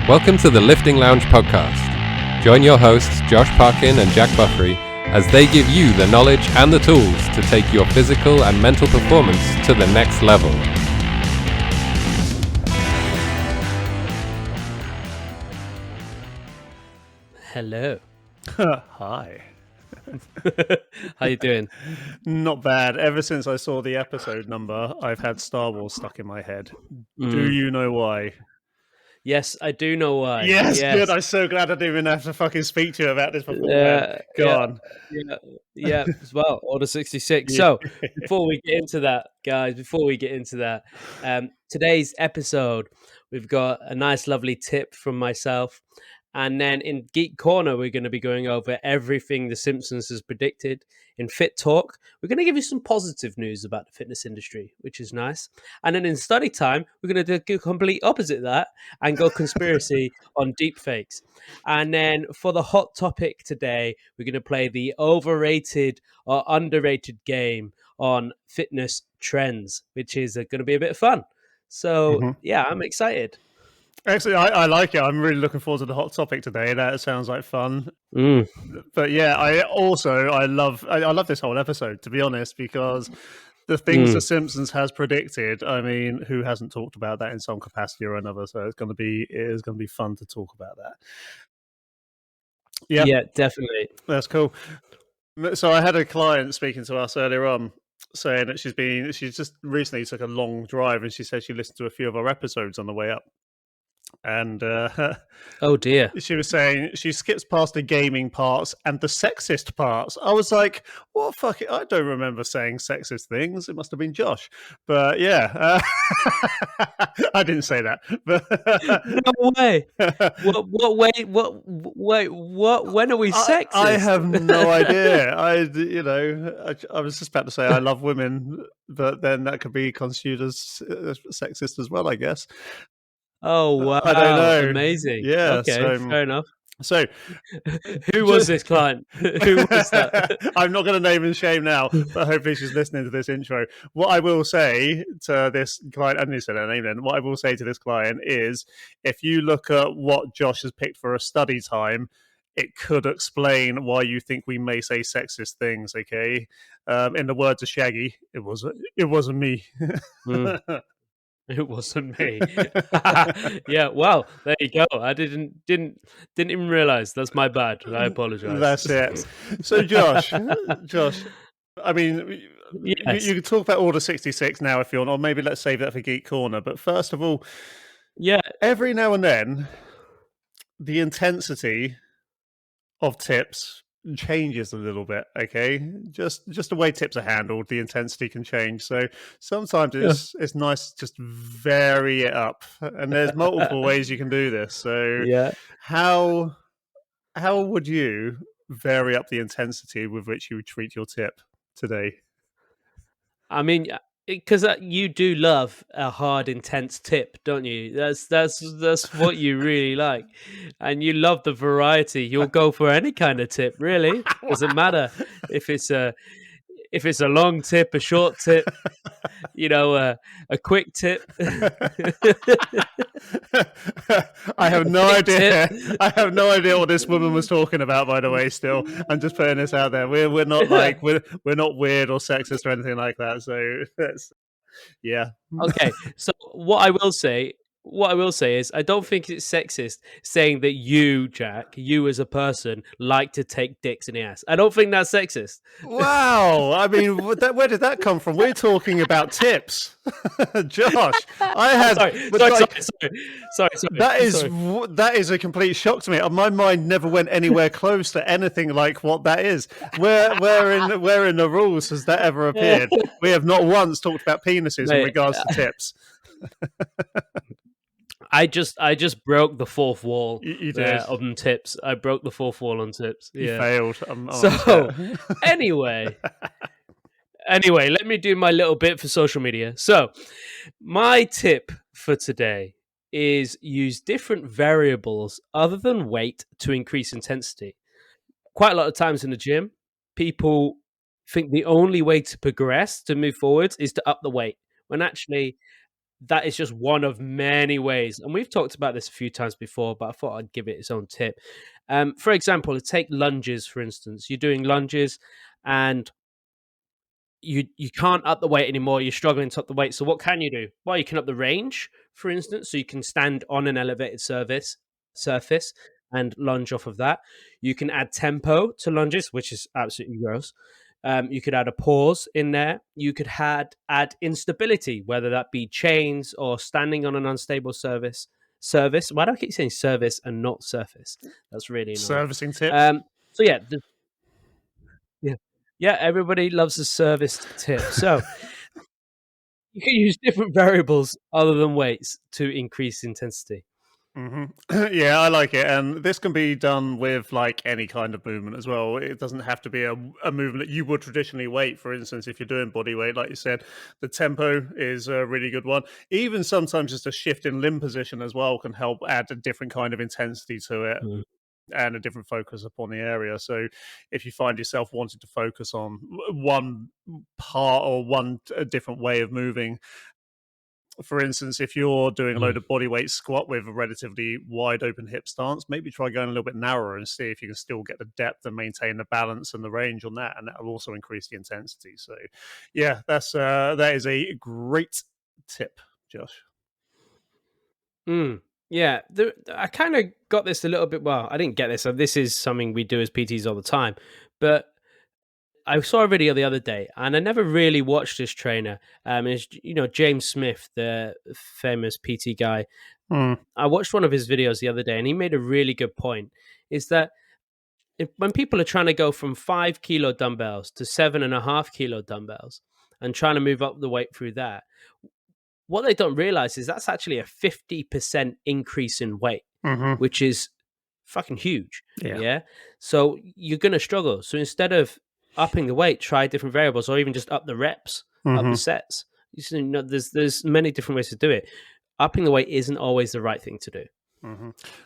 Welcome to the Lifting Lounge podcast. Join your hosts Josh Parkin and Jack Buffery as they give you the knowledge and the tools to take your physical and mental performance to the next level. Hello. Hi. How you doing? Not bad. Ever since I saw the episode number, I've had Star Wars stuck in my head. Do you know why? Yes, I do know why. Yes, good. I'm so glad I didn't even have to fucking speak to you about this beforehand. Go on. Yeah, as well. Order 66. So, before we get into that, guys, today's episode, we've got a nice, lovely tip from myself. And then in Geek Corner, we're going to be going over everything the Simpsons has predicted. In Fit Talk, we're going to give you some positive news about the fitness industry, which is nice. And then in Study Time, we're going to do the complete opposite of that and go conspiracy on deepfakes. And then for the hot topic today, we're going to play the overrated or underrated game on fitness trends, which is going to be a bit of fun. So, yeah, I'm excited. Actually, I like it. I'm really looking forward to the hot topic today. That sounds like fun. But yeah, I love this whole episode, to be honest, because the things the Simpsons has predicted. I mean, who hasn't talked about that in some capacity or another? So it is going to be fun to talk about that. Yeah, definitely. That's cool. So I had a client speaking to us earlier on, saying that she just recently took a long drive, and she said she listened to a few of our episodes on the way up. And oh dear, she was saying she skips past the gaming parts and the sexist parts. I was like, "What fuck? I don't remember saying sexist things. It must have been Josh." But yeah, I didn't say that. But no way. What way? What? When are we sexist? I have no idea. I was just about to say I love women, but then that could be construed as sexist as well, I guess. Oh wow! I don't know. Amazing. Yeah. Okay. Fair enough. So, who was this client? Who was that? I'm not going to name and shame now, but hopefully she's listening to this intro. What I will say to this client, I didn't say her name then. What I will say to this client is, if you look at what Josh has picked for a study time, it could explain why you think we may say sexist things. Okay, in the words of Shaggy, it wasn't me. It wasn't me. Yeah, well, there you go. I didn't even realize. That's my bad. I apologize. That's it. So, Josh, I mean, yes. you can talk about Order 66 now if you want, or maybe let's save that for Geek Corner. But first of all, every now and then, the intensity of tips changes a little bit. Okay, just the way tips are handled, the intensity can change. So sometimes it's nice to just vary it up, and there's multiple ways you can do this. So how would you vary up the intensity with which you would treat your tip today? I mean, because you do love a hard, intense tip, don't you? That's what you really like, and you love the variety. You'll go for any kind of tip, really. Doesn't matter if it's a long tip, a short tip, a quick tip. I have no idea. I have no idea what this woman was talking about. By the way, still, I'm just putting this out there. We're not like we're not weird or sexist or anything like that. So yeah. Okay. So what I will say is I don't think it's sexist saying that you, Jack, you as a person, like to take dicks in the ass. I don't think that's sexist. Wow. I mean, where did that come from? We're talking about tips. Josh, Sorry. That is a complete shock to me. My mind never went anywhere close to anything like what that is. Where in the rules has that ever appeared? We have not once talked about penises in regards to tips. I just broke the fourth wall. You did. On tips. I broke the fourth wall on tips. Yeah. You failed. So anyway, let me do my little bit for social media. So my tip for today is use different variables other than weight to increase intensity. Quite a lot of times in the gym, people think the only way to progress, to move forwards, is to up the weight, when actually that is just one of many ways. And we've talked about this a few times before, but I thought I'd give it its own tip. For example, take lunges, for instance. You're doing lunges and you can't up the weight anymore. You're struggling to up the weight. So what can you do? Well, you can up the range, for instance. So you can stand on an elevated surface and lunge off of that. You can add tempo to lunges, which is absolutely gross. You could add a pause in there. You could add instability, whether that be chains or standing on an unstable Service. Why do I keep saying service and not surface? That's really annoying. Servicing tips. So yeah, yeah, yeah. Everybody loves a serviced tip. So you can use different variables other than weights to increase intensity. Yeah, I like it, and this can be done with like any kind of movement as well. It doesn't have to be a movement that you would traditionally weight. For instance, if you're doing body weight, like you said, the tempo is a really good one. Even sometimes just a shift in limb position as well can help add a different kind of intensity to it. Mm. And a different focus upon the area. So, if you find yourself wanting to focus on one part or a different way of moving, for instance, if you're doing a load of body weight squat with a relatively wide open hip stance, maybe try going a little bit narrower and see if you can still get the depth and maintain the balance and the range on that, and that will also increase the intensity. So, yeah, that is a great tip, Josh. Yeah, I kind of got this a little bit. Well, I didn't get this. So this is something we do as PTs all the time. But I saw a video the other day, and I never really watched this trainer. It's James Smith, the famous PT guy. I watched one of his videos the other day, and he made a really good point. Is that when people are trying to go from 5 kilo dumbbells to 7.5 kilo dumbbells and trying to move up the weight through that, what they don't realize is that's actually a 50% increase in weight, which is fucking huge. Yeah. So you're going to struggle. So instead of upping the weight, try different variables or even just up the reps, up the sets. There's many different ways to do it. Upping the weight isn't always the right thing to do.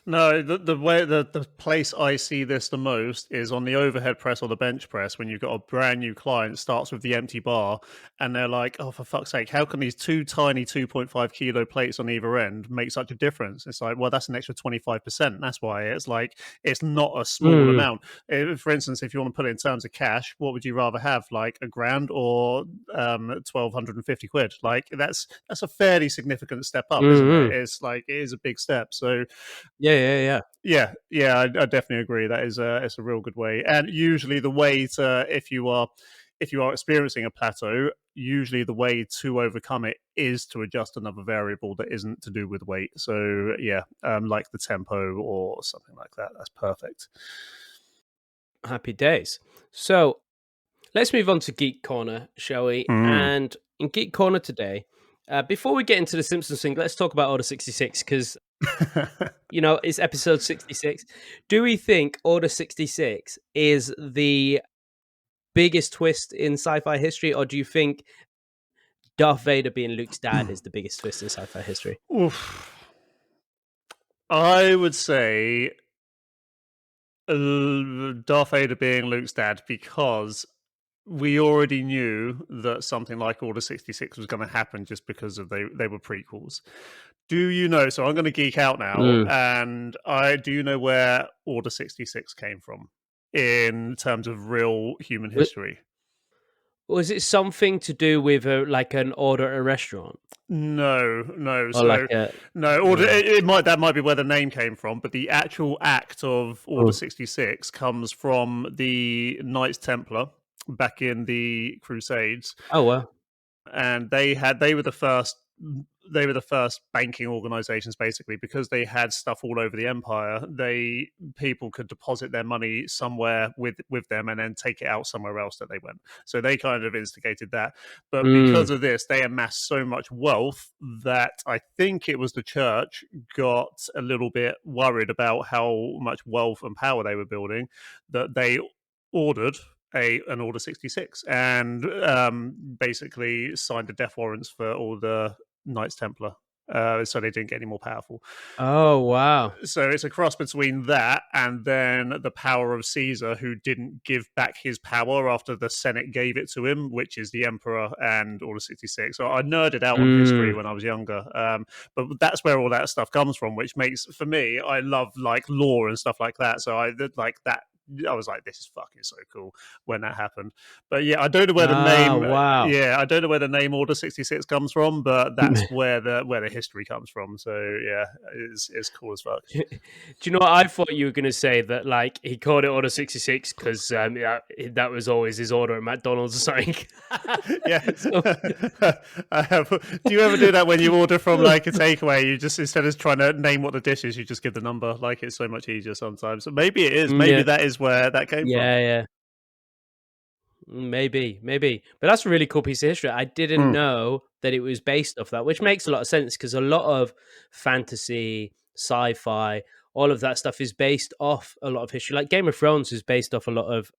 No, the place I see this the most is on the overhead press or the bench press when you've got a brand new client starts with the empty bar and they're like, oh, for fuck's sake, how can these two tiny 2.5 kilo plates on either end make such a difference? It's like, well, that's an extra 25%. That's why it's like, it's not a small amount. For instance, if you want to put it in terms of cash, what would you rather have, like $1,000 or 1,250 quid? Like that's a fairly significant step up, isn't it? It's like, it is a big step. So Yeah. I definitely agree. That is it's a real good way. And usually the way to, if you are experiencing a plateau, usually the way to overcome it is to adjust another variable that isn't to do with weight. So yeah, like the tempo or something like that. That's perfect. Happy days. So let's move on to Geek Corner, shall we? And in Geek Corner today, before we get into the Simpsons thing, let's talk about Order 66 because it's episode 66. Do we think Order 66 is the biggest twist in sci-fi history, or do you think Darth Vader being Luke's dad is the biggest twist in sci-fi history? Oof. I would say Darth Vader being Luke's dad, because we already knew that something like Order 66 was going to happen just because of they were prequels. Do you know? So I'm going to geek out now, and do you know where Order 66 came from in terms of real human history? Was it something to do with like an order at a restaurant? No. Or So like Order. That might be where the name came from, but the actual act of Order 66 comes from the Knights Templar back in the Crusades. Oh well. And they were the first banking organizations, basically, because they had stuff all over the empire. People could deposit their money somewhere with them and then take it out somewhere else that they went. So they kind of instigated that. But because of this, they amassed so much wealth that I think it was the church got a little bit worried about how much wealth and power they were building, that they ordered an Order 66 and basically signed the death warrants for all the Knights Templar so they didn't get any more powerful. Oh, wow. So it's a cross between that and then the power of Caesar, who didn't give back his power after the Senate gave it to him, which is the Emperor and Order 66. So I nerded out on history when I was younger, but that's where all that stuff comes from, which makes, for me, I love like lore and stuff like that. So I like that. I was like, this is fucking so cool when that happened. But yeah, I don't know where the name. Wow. Yeah, I don't know where the name Order 66 comes from, but that's where the history comes from. So yeah, it's cool as fuck. Do you know what I thought you were going to say? That like he called it Order 66 because that was always his order at McDonald's or something. Yeah. Do you ever do that when you order from like a takeaway? You just, instead of trying to name what the dish is, you just give the number. Like, it's so much easier sometimes. So maybe it is. Maybe that is where that came from. Yeah. Maybe. But that's a really cool piece of history. I didn't know that it was based off that, which makes a lot of sense because a lot of fantasy, sci-fi, all of that stuff is based off a lot of history. Like Game of Thrones is based off a lot of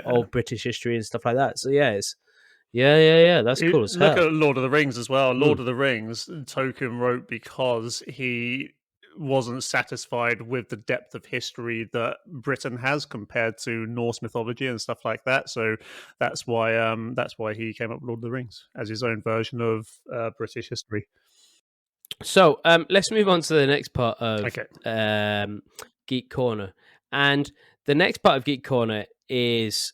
old British history and stuff like that. So yeah, that's cool as hell. Look at Lord of the Rings as well. Lord of the Rings, Tolkien wrote because he wasn't satisfied with the depth of history that Britain has compared to Norse mythology and stuff like that. So that's why he came up with Lord of the Rings as his own version of British history. So let's move on to the next part of Geek Corner, and the next part of Geek Corner is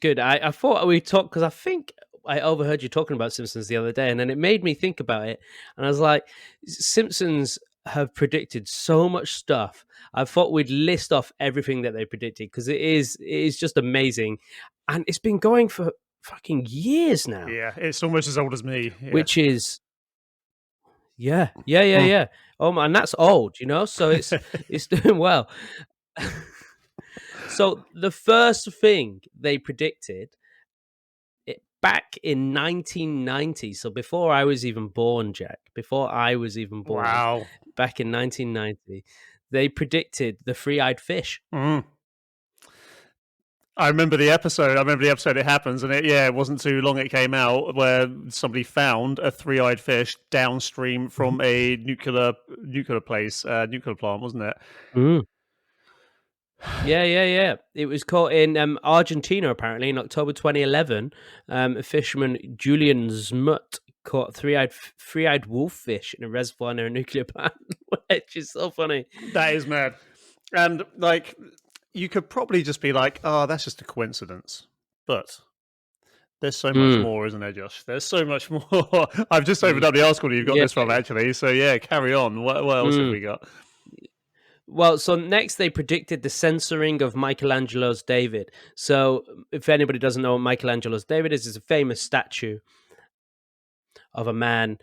good. I thought we'd talk because I think I overheard you talking about Simpsons the other day, and then it made me think about it, and I was like, Simpsons have predicted so much stuff. I thought we'd list off everything that they predicted because it is just amazing, and it's been going for fucking years now. Yeah, it's almost as old as me. Yeah. Which is yeah. Oh man, that's old, you know. So it's doing well. So the first thing they predicted back in 1990, so before I was even born, Jack, Wow. Back in 1990, they predicted the three-eyed fish. I remember the episode. It happens, and it wasn't too long it came out where somebody found a three-eyed fish downstream from a nuclear plant, wasn't it? Yeah. It was caught in Argentina, apparently, in October 2011. Fisherman Julian Zmutt caught three-eyed wolffish in a reservoir near a nuclear plant, which is so funny. That is mad. And, like, you could probably just be like, oh, that's just a coincidence. But there's so much more, isn't there, Josh? There's so much more. I've just opened up the article you've got this from, actually. So, yeah, carry on. What else have we got? Well, so next they predicted the censoring of Michelangelo's David. So if anybody doesn't know what Michelangelo's David is, it's a famous statue of a man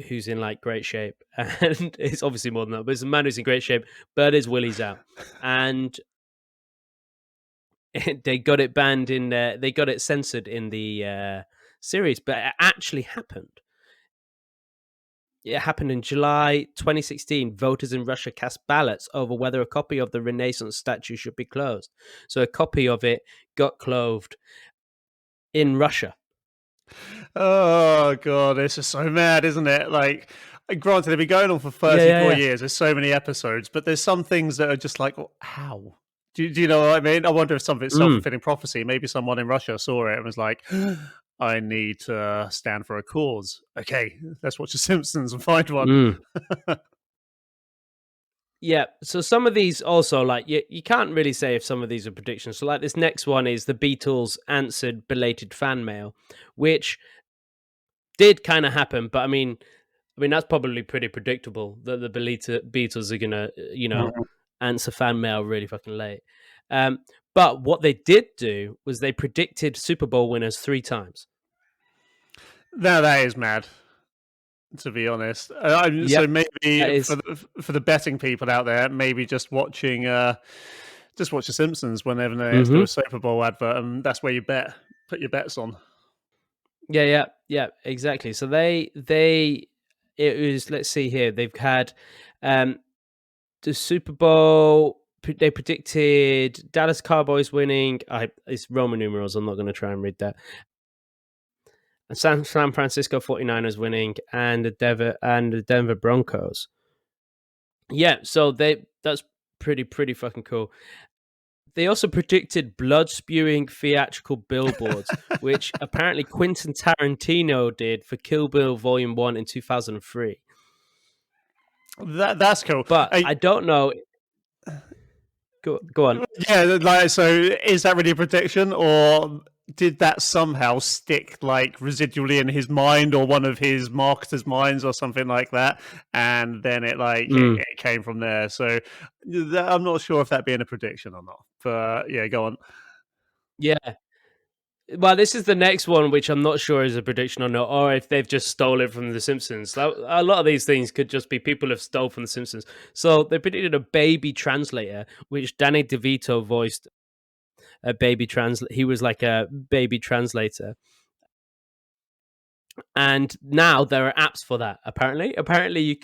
who's in like great shape. And it's obviously more than that, but it's a man who's in great shape, but his willy's out. And they got it banned they got it censored in the series, but it actually happened. It happened in July 2016. Voters in Russia cast ballots over whether a copy of the Renaissance statue should be closed. So a copy of it got closed in Russia. Oh, God, it's just so mad, isn't it? Like, granted, they've been going on for 34 years. There's so many episodes, but there's some things that are just like, well, how? Do you know what I mean? I wonder if some of it's self-fulfilling prophecy. Maybe someone in Russia saw it and was like, I need to stand for a cause. Okay, let's watch The Simpsons and find one. Yeah, so some of these also, like, you can't really say if some of these are predictions. So, like, this next one is the Beatles answered belated fan mail, which did kind of happen, but I mean, that's probably pretty predictable that the Beatles are gonna, answer fan mail really fucking late. But what they did do was they predicted Super Bowl winners 3 times. Now that is mad, to be honest. So maybe for the betting people out there, maybe just watching The Simpsons whenever they do a Super Bowl advert, and that's where you put your bets on. Yeah, exactly. So let's see here. They've had the Super Bowl. They predicted Dallas Cowboys winning. It's Roman numerals. I'm not going to try and read that. San Francisco 49ers winning, and the Denver Broncos. Yeah, so that's pretty fucking cool. They also predicted blood-spewing theatrical billboards, which apparently Quentin Tarantino did for Kill Bill Volume 1 in 2003. That's cool. But I don't know. Go on. Yeah, like, so is that really a prediction, or did that somehow stick like residually in his mind or one of his marketers' minds or something like that, and then it came from there? So I'm not sure if that being a prediction or not, but yeah, go on. Yeah. Well, this is the next one, which I'm not sure is a prediction or not, or if they've just stole it from The Simpsons. A lot of these things could just be people have stole from The Simpsons. So they predicted a baby translator, which Danny DeVito voiced a baby translator. He was like a baby translator. And now there are apps for that. Apparently you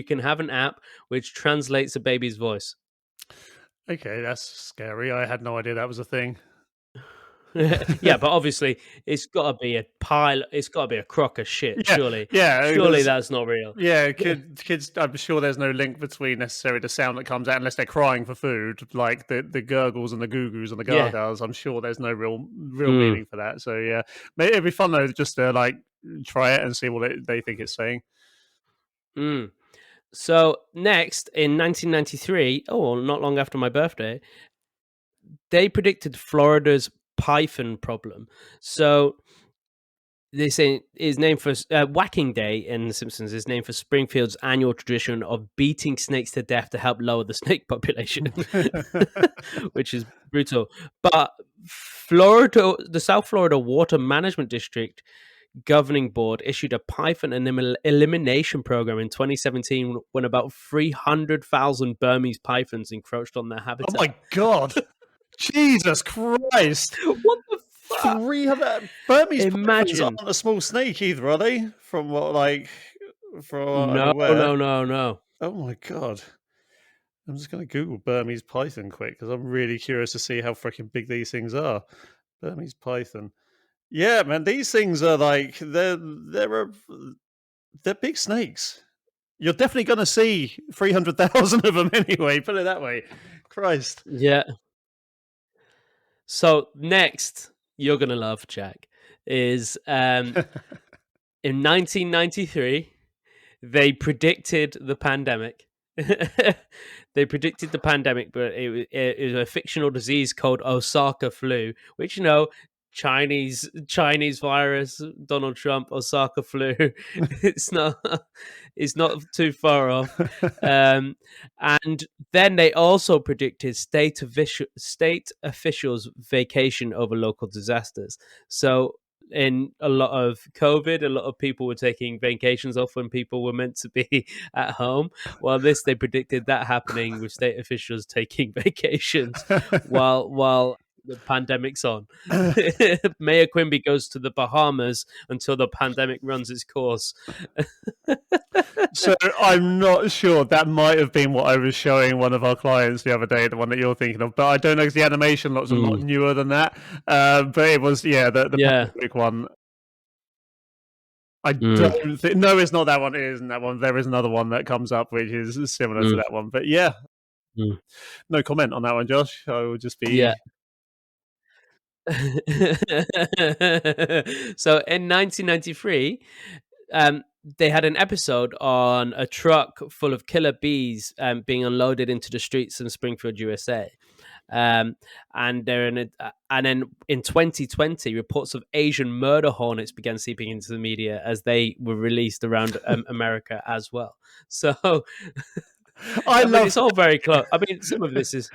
can have an app which translates a baby's voice. Okay, that's scary. I had no idea that was a thing. Yeah, but obviously it's got to be a pile. It's got to be a crock of shit. Surely, surely that's not real. Yeah, kids. I'm sure there's no link between necessarily the sound that comes out unless they're crying for food, like the gurgles and the goo-goos and the gargles. I'm sure there's no real meaning for that. So yeah, maybe it'd be fun though just to like try it and see what they think it's saying. So next in 1993, not long after my birthday, they predicted Florida's python problem. So they say is named for Whacking Day in The Simpsons is named for Springfield's annual tradition of beating snakes to death to help lower the snake population, which is brutal. But the South Florida Water Management District Governing Board issued a python elimination program in 2017 when about 300,000 Burmese pythons encroached on their habitat. Oh my god! Jesus Christ! What the fuck? Burmese pythons aren't a small snake either, are they? From what, like, no. Oh my god! I'm just going to Google Burmese python quick because I'm really curious to see how freaking big these things are. Burmese python. Yeah, man, these things are like they're big snakes. You're definitely going to see 300,000 of them anyway. Put it that way. Christ. Yeah. So next, you're gonna love, Jack, is in 1993 they predicted the pandemic. They predicted the pandemic, but it was a fictional disease called Osaka flu, which Chinese virus, Donald Trump, Osaka flu. It's not too far off. And then they also predicted state officials' vacation over local disasters. So in a lot of COVID, a lot of people were taking vacations off when people were meant to be at home. While they predicted that happening with state officials taking vacations while the pandemic's on. Mayor Quimby goes to the Bahamas until the pandemic runs its course. So I'm not sure. That might have been what I was showing one of our clients the other day, the one that you're thinking of. But I don't know because the animation looks a lot newer than that. But it was, the big one. I don't think. No, it's not that one. It isn't that one. There is another one that comes up which is similar to that one. But yeah, no comment on that one, Josh. I will just be. Yeah. So in 1993, they had an episode on a truck full of killer bees being unloaded into the streets in Springfield, USA. And then in 2020, reports of Asian murder hornets began seeping into the media as they were released around America as well. So I mean, it's all very close. I mean, some of this is.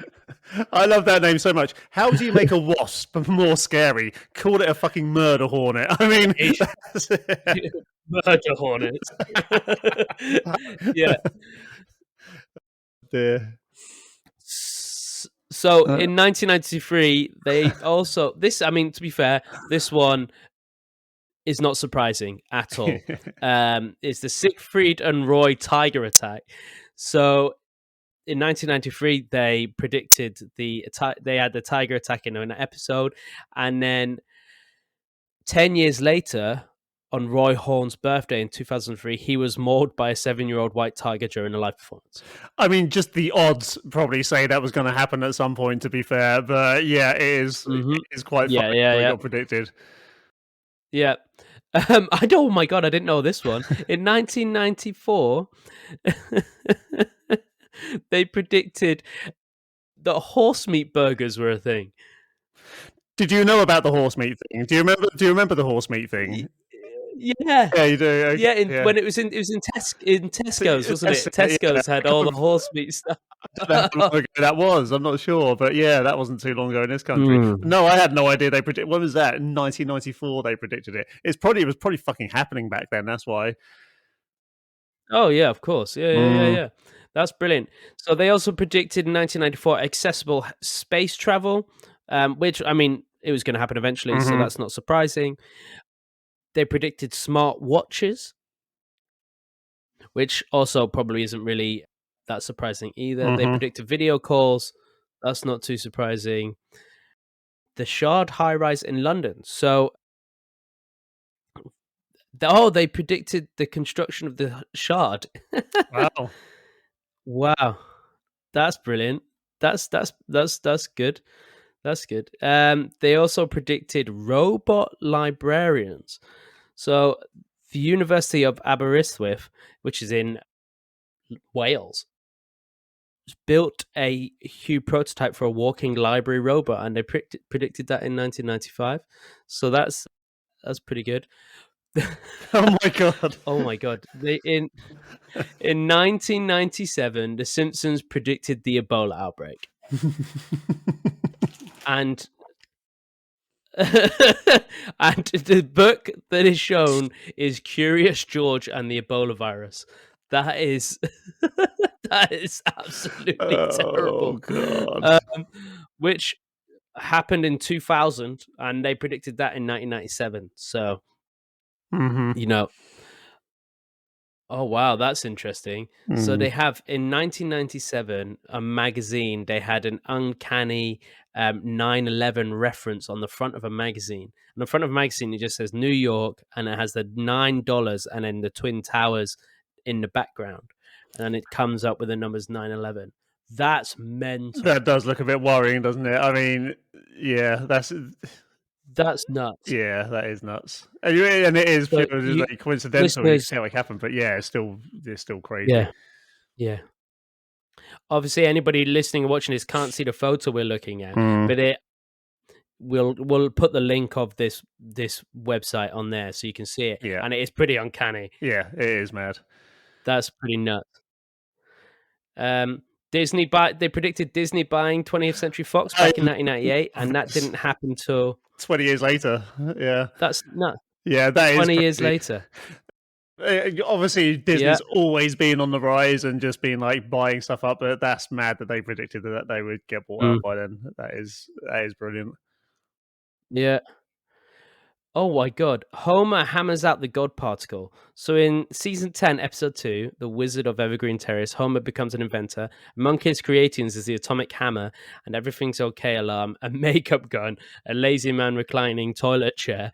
I love that name so much. How do you make a wasp more scary? Call it a fucking murder hornet. I mean, murder hornets. Yeah. Dear. So in 1993, they also to be fair, this one is not surprising at all. It's the Siegfried and Roy tiger attack. So in 1993, they predicted they had the tiger attack in an episode, and then 10 years later, on Roy Horn's birthday in 2003, he was mauled by a 7-year-old white tiger during a live performance. I mean, just the odds probably say that was going to happen at some point, to be fair. But yeah, it is quite funny how it got predicted. Yeah. Oh my God, I didn't know this one. In 1994, they predicted that horse meat burgers were a thing. Did you know about the horse meat thing? Do you remember the horse meat thing? Yeah. Yeah, you do. Okay. Yeah, when it was in Tesco's, wasn't it? Tesco's had all the horse meat stuff. I don't know how long ago that was. I'm not sure, but yeah, that wasn't too long ago in this country. No, I had no idea they predicted. What was that? In 1994, they predicted it. It was probably fucking happening back then. That's why. Oh yeah, of course. Yeah. That's brilliant. So they also predicted in 1994 accessible space travel, which, I mean, it was going to happen eventually, so that's not surprising. They predicted smart watches, which also probably isn't really that surprising either. They predicted video calls. That's not too surprising. The Shard high-rise in London. So, they predicted the construction of the Shard. Wow. Wow. That's brilliant. That's good. That's good. They also predicted robot librarians. So the University of Aberystwyth, which is in Wales, built a huge prototype for a walking library robot, and they predicted that in 1995. So that's pretty good. Oh my God. Oh my God. In 1997, The Simpsons predicted the Ebola outbreak. And and the book that is shown is Curious George and the Ebola virus. That is absolutely terrible. God. Which happened in 2000, and they predicted that in 1997. So, you know, oh wow, that's interesting. So they have in 1997 a magazine. They had an uncanny 9/11 reference on the front of a magazine. On the front of a magazine, it just says New York, and it has the $9 and then the Twin Towers in the background, and it comes up with the numbers 9/11. That's mental. That does look a bit worrying, doesn't it? I mean, yeah, that's nuts. Yeah, that is nuts, and it is So purely like coincidental. You listeners, see how it happened, but yeah, it's still crazy. yeah. Obviously, anybody listening and watching this can't see the photo we're looking at, but we'll put the link of this website on there so you can see it. Yeah, and it is pretty uncanny. Yeah, it is mad. That's pretty nuts. They predicted Disney buying 20th Century Fox back in 1998, and that didn't happen till 20 years later. Yeah, that's nuts. Yeah, that is 20 crazy. years later. Obviously, Disney's always been on the rise and just been like buying stuff up, but that's mad that they predicted that they would get bought out by then. That is brilliant. Yeah. Oh my God. Homer hammers out the God particle. So in season 10, episode 2, The Wizard of Evergreen Terrace, Homer becomes an inventor. Among his creations is the atomic hammer, and everything's okay alarm, a makeup gun, a lazy man reclining toilet chair.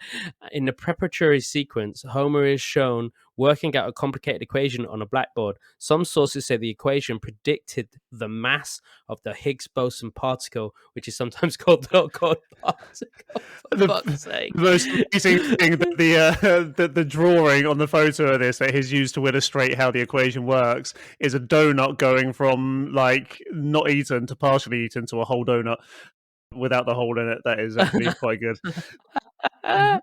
In the preparatory sequence, Homer is shown working out a complicated equation on a blackboard. Some sources say the equation predicted the mass of the Higgs boson particle, which is sometimes called the God particle. For fuck's sake. The most amazing thing that the drawing on the photo of this that is used to illustrate how the equation works is a donut going from like not eaten to partially eaten to a whole donut without the hole in it. That is actually quite good. The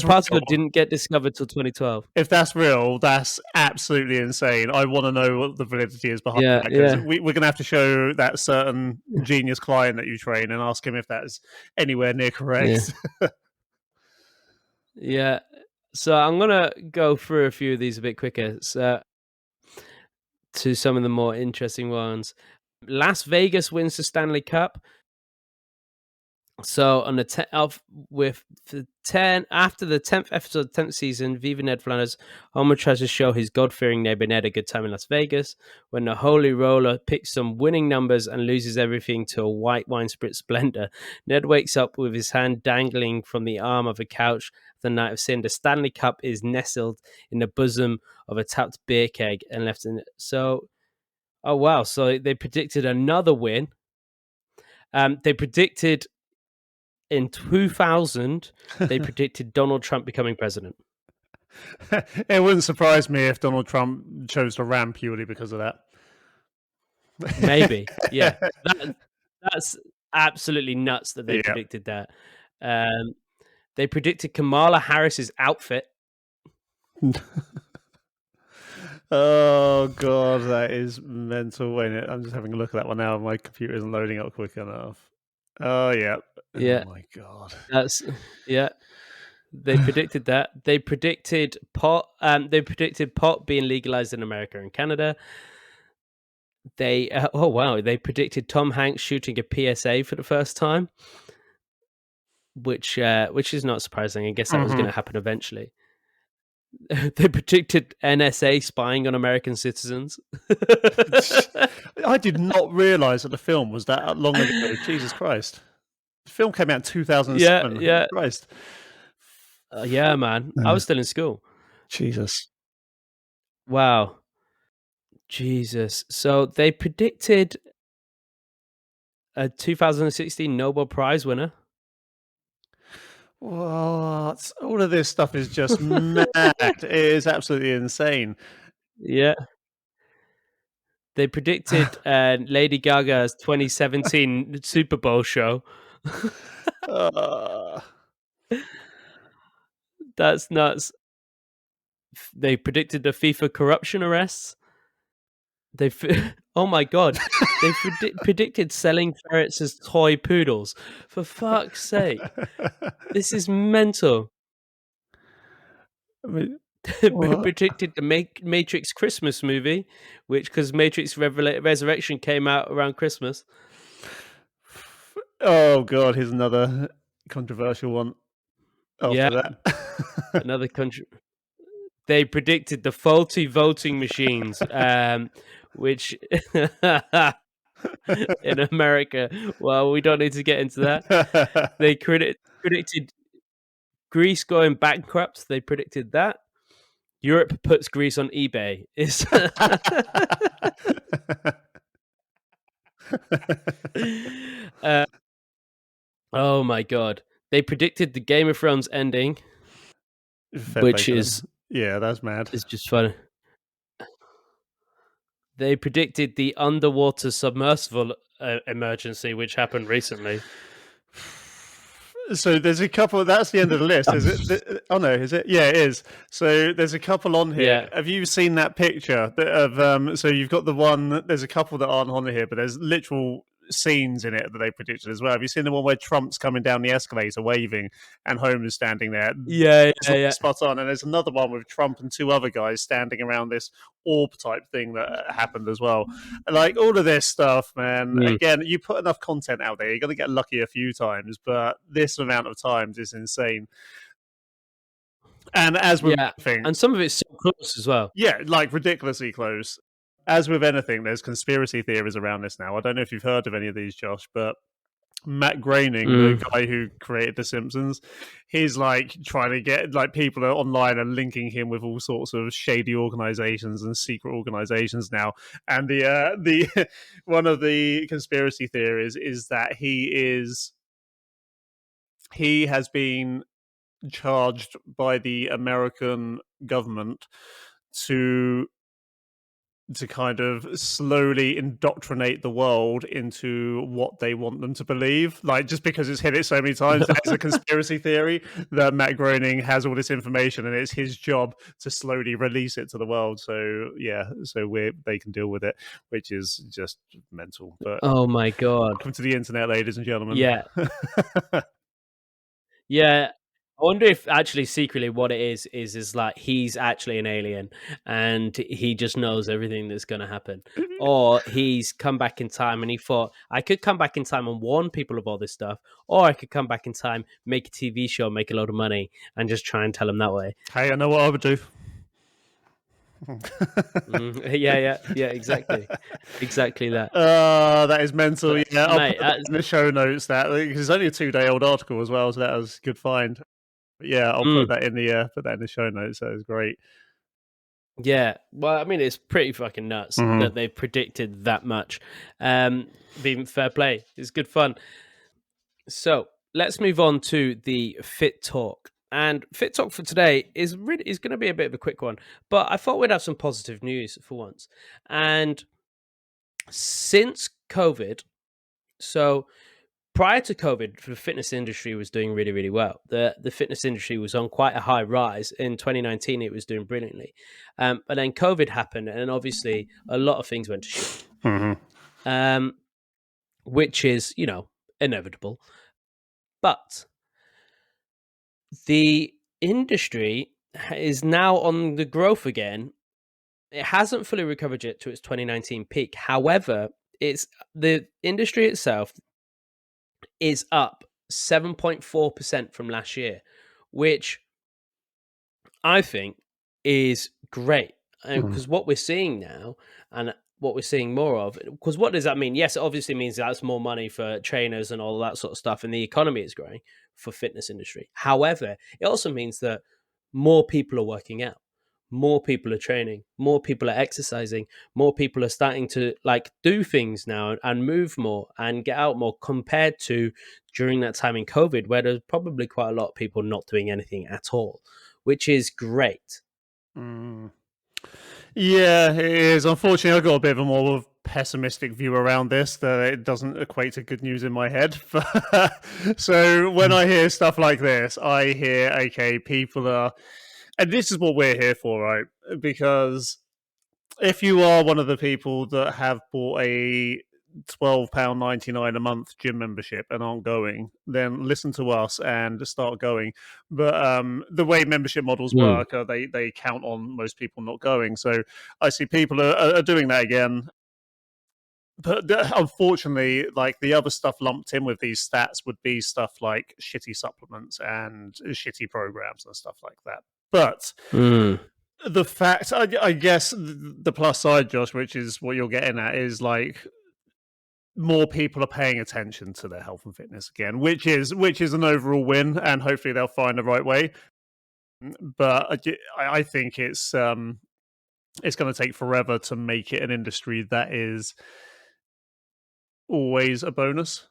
particle didn't get discovered till 2012. If that's real, that's absolutely insane. I want to know what the validity is behind that, because we're going to have to show that certain genius client that you train and ask him if that's anywhere near correct. Yeah. So I'm going to go through a few of these a bit quicker. So, to some of the more interesting ones. Las Vegas wins the Stanley Cup. So on the after the 10th episode of the 10th season, Viva Ned Flanders, Homer tries to show his God-fearing neighbor Ned a good time in Las Vegas. When the Holy Roller picks some winning numbers and loses everything to a white wine spritz Splendor, Ned wakes up with his hand dangling from the arm of a couch the night of sin. The Stanley Cup is nestled in the bosom of a tapped beer keg and left in it. So, oh wow! So they predicted another win. They predicted. In 2000, they predicted Donald Trump becoming president. It wouldn't surprise me if Donald Trump chose to ram purely because of that. Maybe, yeah. That's absolutely nuts that they predicted that. They predicted Kamala Harris's outfit. Oh god, that is mental. Wait, I'm just having a look at that one now. My computer isn't loading up quick enough. Oh yeah. Yeah. Oh my god. They predicted that. They predicted pot. They predicted pot being legalized in America and Canada. They They predicted Tom Hanks shooting a PSA for the first time, which is not surprising. I guess that was going to happen eventually. They predicted NSA spying on American citizens. I did not realize that the film was that long ago. Jesus Christ. The film came out in 2007. Yeah. Christ. Yeah, man. I was still in school. Jesus. Wow. Jesus. So they predicted a 2016 Nobel Prize winner. What? All of this stuff is just mad. It is absolutely insane. Yeah. They predicted Lady Gaga's 2017 Super Bowl show. That's nuts. They predicted the FIFA corruption arrests. Oh my god! They predicted selling ferrets as toy poodles. For fuck's sake, this is mental. I mean, predicted the Matrix Christmas movie, which because Matrix Resurrection came out around Christmas. Oh god, here's another controversial one. After that, another country. They predicted the faulty voting machines, which in America. Well, we don't need to get into that. They predicted Greece going bankrupt. They predicted that. Europe puts Greece on eBay. Oh my god! They predicted the Game of Thrones ending, which is that's mad. It's just funny. They predicted the underwater submersible emergency, which happened recently. So there's a couple. That's the end of the list, is it? Oh no, is it? Yeah, it is. So there's a couple on here. Yeah. Have you seen that picture of? So you've got the one. There's a couple that aren't on here, but there's literal scenes in it that they predicted as well. Have you seen the one where Trump's coming down the escalator waving and Homer's standing there? Yeah. Spot on. And there's another one with Trump and two other guys standing around this orb type thing that happened as well. Like all of this stuff, man. Again, you put enough content out there, you're going to get lucky a few times, but this amount of times is insane. And as with anything, and some of it's so close as well. Yeah, like ridiculously close. As with anything, there's conspiracy theories around this now. I don't know if you've heard of any of these, Josh, but Matt Groening, the guy who created The Simpsons, he's like trying to get like people are online and linking him with all sorts of shady organizations and secret organizations now. And the one of the conspiracy theories is that he has been charged by the American government to kind of slowly indoctrinate the world into what they want them to believe. Like, just because it's hit it so many times, there's a conspiracy theory that Matt Groening has all this information and it's his job to slowly release it to the world. So, yeah, they can deal with it, which is just mental. But oh my God. Welcome to the internet, ladies and gentlemen. Yeah. Yeah. wonder if actually secretly what it is like he's actually an alien and he just knows everything that's going to happen, or he's come back in time and he thought I could come back in time and warn people of all this stuff, or I could come back in time, make a TV show, make a load of money, and just try and tell them that way. Hey, I know what I would do. Yeah, exactly that. That is mental. But, yeah, I'll mate, put that in the show notes. That because it's only a 2-day-old article as well, so that was a good find. But yeah, I'll put that in the show notes. That was great. Yeah, well, I mean, it's pretty fucking nuts that they've predicted that much. Being fair play, it's good fun. So let's move on to the Fit Talk. And Fit Talk for today is going to be a bit of a quick one, but I thought we'd have some positive news for once. And since COVID, so prior to COVID, the fitness industry was doing really, really well. The fitness industry was on quite a high rise. In 2019, it was doing brilliantly. But then COVID happened, and obviously a lot of things went to shit, which is, inevitable. But the industry is now on the growth again. It hasn't fully recovered yet to its 2019 peak. However, the industry itself is up 7.4% from last year, which I think is great. Because what we're seeing now, and what we're seeing more of, because what does that mean? Yes, it obviously means that's more money for trainers and all that sort of stuff, and the economy is growing for fitness industry. However, it also means that more people are working out, more people are training, more people are exercising, more people are starting to do things now and move more and get out more, compared to during that time in COVID, where there's probably quite a lot of people not doing anything at all, which is great. Yeah, it is. Unfortunately, I've got a bit of a more pessimistic view around this, that it doesn't equate to good news in my head. So when I hear stuff like this, I hear, okay, people are, and this is what we're here for, right? Because if you are one of the people that have bought a £12.99 a month gym membership and aren't going, then listen to us and start going. But the way membership models work, they count on most people not going. So I see people are doing that again. But unfortunately, the other stuff lumped in with these stats would be stuff like shitty supplements and shitty programs and stuff like that. But the fact, I guess, the plus side, Josh, which is what you're getting at, is more people are paying attention to their health and fitness again, which is an overall win, and hopefully they'll find the right way. But I think it's going to take forever to make it an industry that is always a bonus.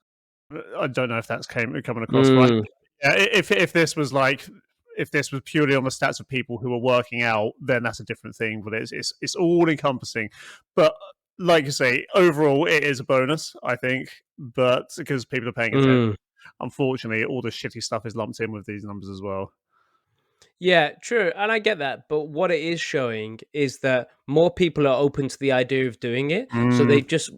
I don't know if that's coming across right. Yeah, if this was purely on the stats of people who are working out, then that's a different thing. But it's all encompassing. But like you say, overall, it is a bonus, I think. But because people are paying attention, unfortunately, all the shitty stuff is lumped in with these numbers as well. Yeah, true, and I get that. But what it is showing is that more people are open to the idea of doing it. So they've just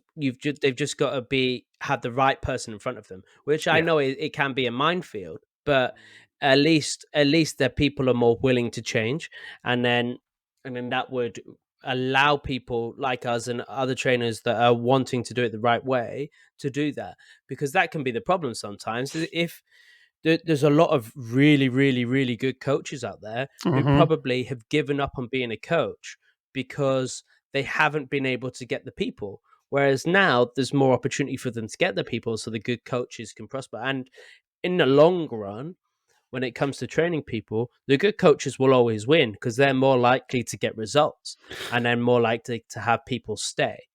got to have the right person in front of them, which I know it can be a minefield, but at least the people are more willing to change, and then that would allow people like us and other trainers that are wanting to do it the right way to do that, because that can be the problem sometimes. If there's a lot of really, really, really good coaches out there who probably have given up on being a coach because they haven't been able to get the people. Whereas now there's more opportunity for them to get the people, so the good coaches can prosper. And in the long run, when it comes to training people, the good coaches will always win because they're more likely to get results and then more likely to have people stay.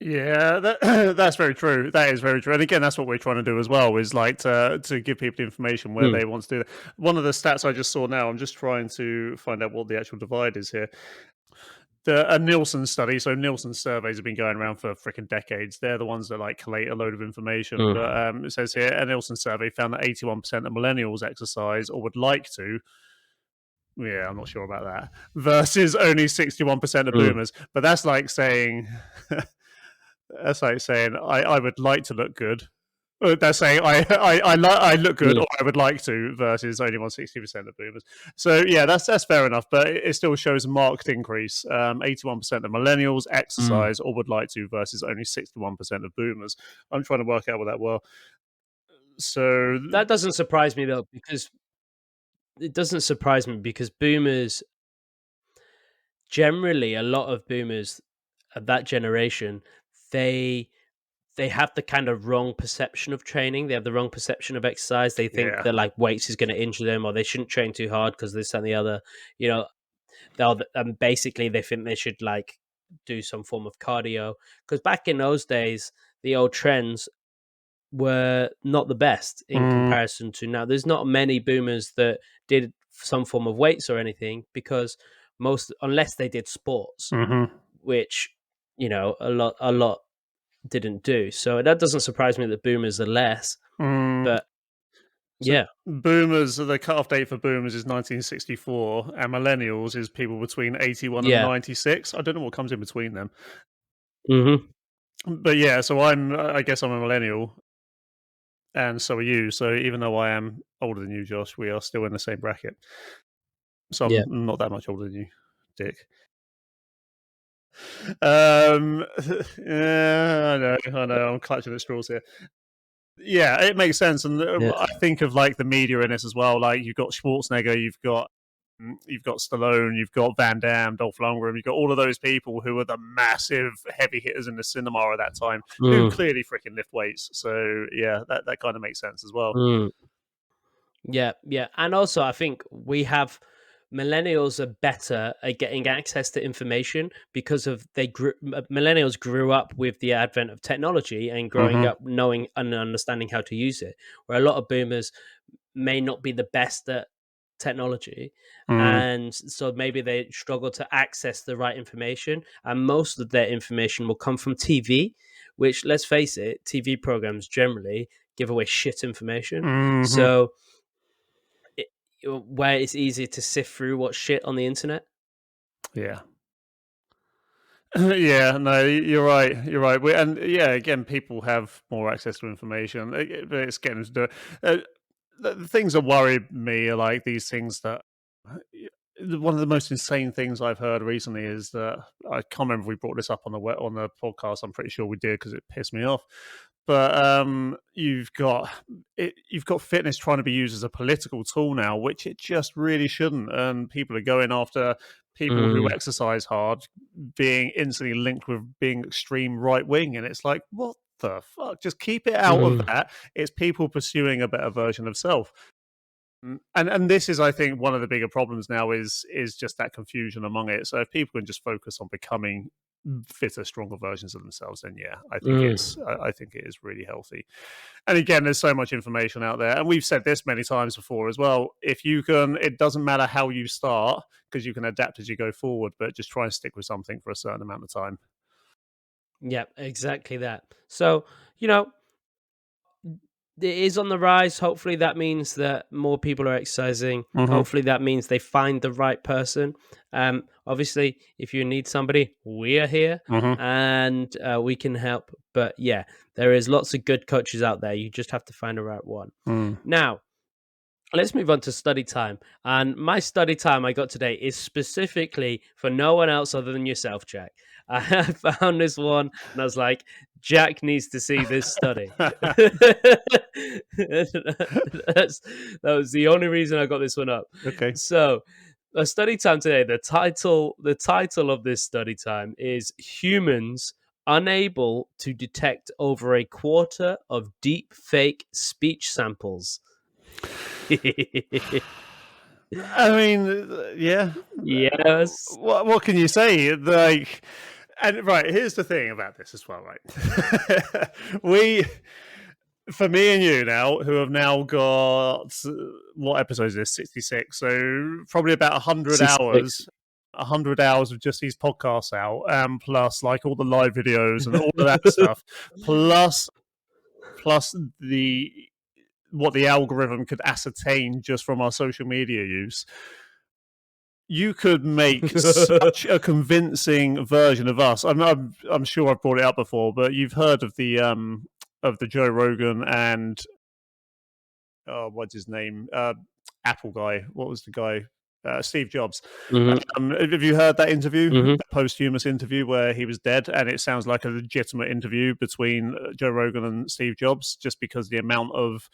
Yeah, that's very true. That is very true. And again, that's what we're trying to do as well, is to give people the information where they want to do that. One of the stats I just saw now, I'm just trying to find out what the actual divide is here. A Nielsen study, so Nielsen surveys have been going around for freaking decades. They're the ones that collate a load of information. But it says here, a Nielsen survey found that 81% of millennials exercise or would like to. Yeah, I'm not sure about that. Versus only 61% of boomers. But that's like saying... That's like saying I would like to look good, They're saying I look good, Yeah. or I would like to, versus only 160% of boomers. So yeah, that's fair enough, but it still shows a marked increase. 81% of millennials exercise or would like to, versus only 61% of boomers. I'm trying to work out what that were. So That doesn't surprise me though, because boomers, generally, a lot of boomers of that generation, they they have the kind of wrong perception of training. They have the wrong perception of exercise. They think yeah, that like weights is going to injure them, or they shouldn't train too hard because this and the other. You know, they'll basically they think they should like do some form of cardio, because back in those days, the old trends were not the best in comparison to now. There's not many boomers that did some form of weights or anything, because most, unless they did sports, which a lot didn't do. So that doesn't surprise me that boomers are less. But So yeah, boomers, the cutoff date for boomers is 1964, and millennials is people between 81 and yeah, 96. I don't know what comes in between them, hmm but yeah. So I guess I'm a millennial, and so are you. So even though I am older than you, Josh, we are still in the same bracket. So yeah, I'm not that much older than you, Dick. Yeah, I know, I'm clutching at straws here. Yeah, it makes sense, and yeah. I think of like the media in this as well. Like you've got Schwarzenegger, you've got Stallone, you've got Van Damme, Dolph Lundgren, you've got all of those people who are the massive heavy hitters in the cinema at that time, who Mm, clearly freaking lift weights. So yeah, that kind of makes sense as well. mm. Yeah, yeah. And also, I think we have millennials are better at getting access to information because of millennials grew up with the advent of technology and growing Mm-hmm. up knowing and understanding how to use it, where a lot of boomers may not be the best at technology, Mm. and so maybe they struggle to access the right information, and most of their information will come from TV, which, let's face it, TV programs generally give away shit information. Mm-hmm. So it, where it's easier to sift through what's shit on the internet. Yeah. Yeah, no, you're right. You're right. And yeah, again, people have more access to information, but it's getting to do it. The things that worry me are like these things that one of the most insane things I've heard recently is that I can't remember if we brought this up on the podcast. I'm pretty sure we did because it pissed me off. But you've got fitness trying to be used as a political tool now, which it just really shouldn't. And people are going after people who Mm, exercise hard, being instantly linked with being extreme right wing, and it's like, what the fuck? Just keep it out of mm, that. It's people pursuing a better version of self. And this is, I think, one of the bigger problems now is just that confusion among it. So if people can just focus on becoming fitter, stronger versions of themselves, then yeah, mm. I think it is really healthy. And again, there's so much information out there, and we've said this many times before as well. If you can, it doesn't matter how you start because you can adapt as you go forward, but just try and stick with something for a certain amount of time. Yeah, exactly that. So, you know, it is on the rise. Hopefully, that means that more people are exercising. Mm-hmm. Hopefully, that means they find the right person. Obviously, if you need somebody, we are here Mm-hmm. and we can help. But yeah, there is lots of good coaches out there. You just have to find the right one. Mm. Now, let's move on to study time. And my study time I got today is specifically for no one else other than yourself, Jack. I found this one and I was like, Jack needs to see this study. That was the only reason I got this one up. Okay. So, a study time today, the title of this study time is Humans Unable to Detect Over a Quarter of Deep Fake Speech Samples. I mean, yeah. Yes. What can you say? Like, and right, here's the thing about this as well, right? For me and you now, who have now got what episode is this? 66. So probably about 100 66. hours. 100 hours of just these podcasts out, plus like all the live videos and all of that stuff, plus the what the algorithm could ascertain just from our social media use. You could make such a convincing version of us. I'm sure I've brought it up before, but you've heard of the of the Joe Rogan and what's his name? Apple guy. What was the guy? Steve Jobs. Have you heard that interview, that posthumous interview where he was dead? And it sounds like a legitimate interview between Joe Rogan and Steve Jobs, just because the amount of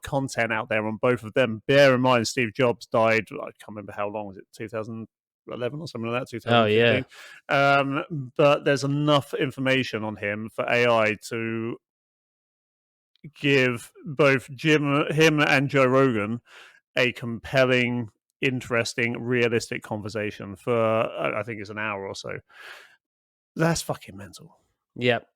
content out there on both of them. Bear in mind, Steve Jobs died. I can't remember how long was it, 2011 or something like that, 2015. Oh, yeah. But there's enough information on him for AI to give both him and Joe Rogan a compelling, interesting, realistic conversation for I think it's an hour or so. That's fucking mental. Yep.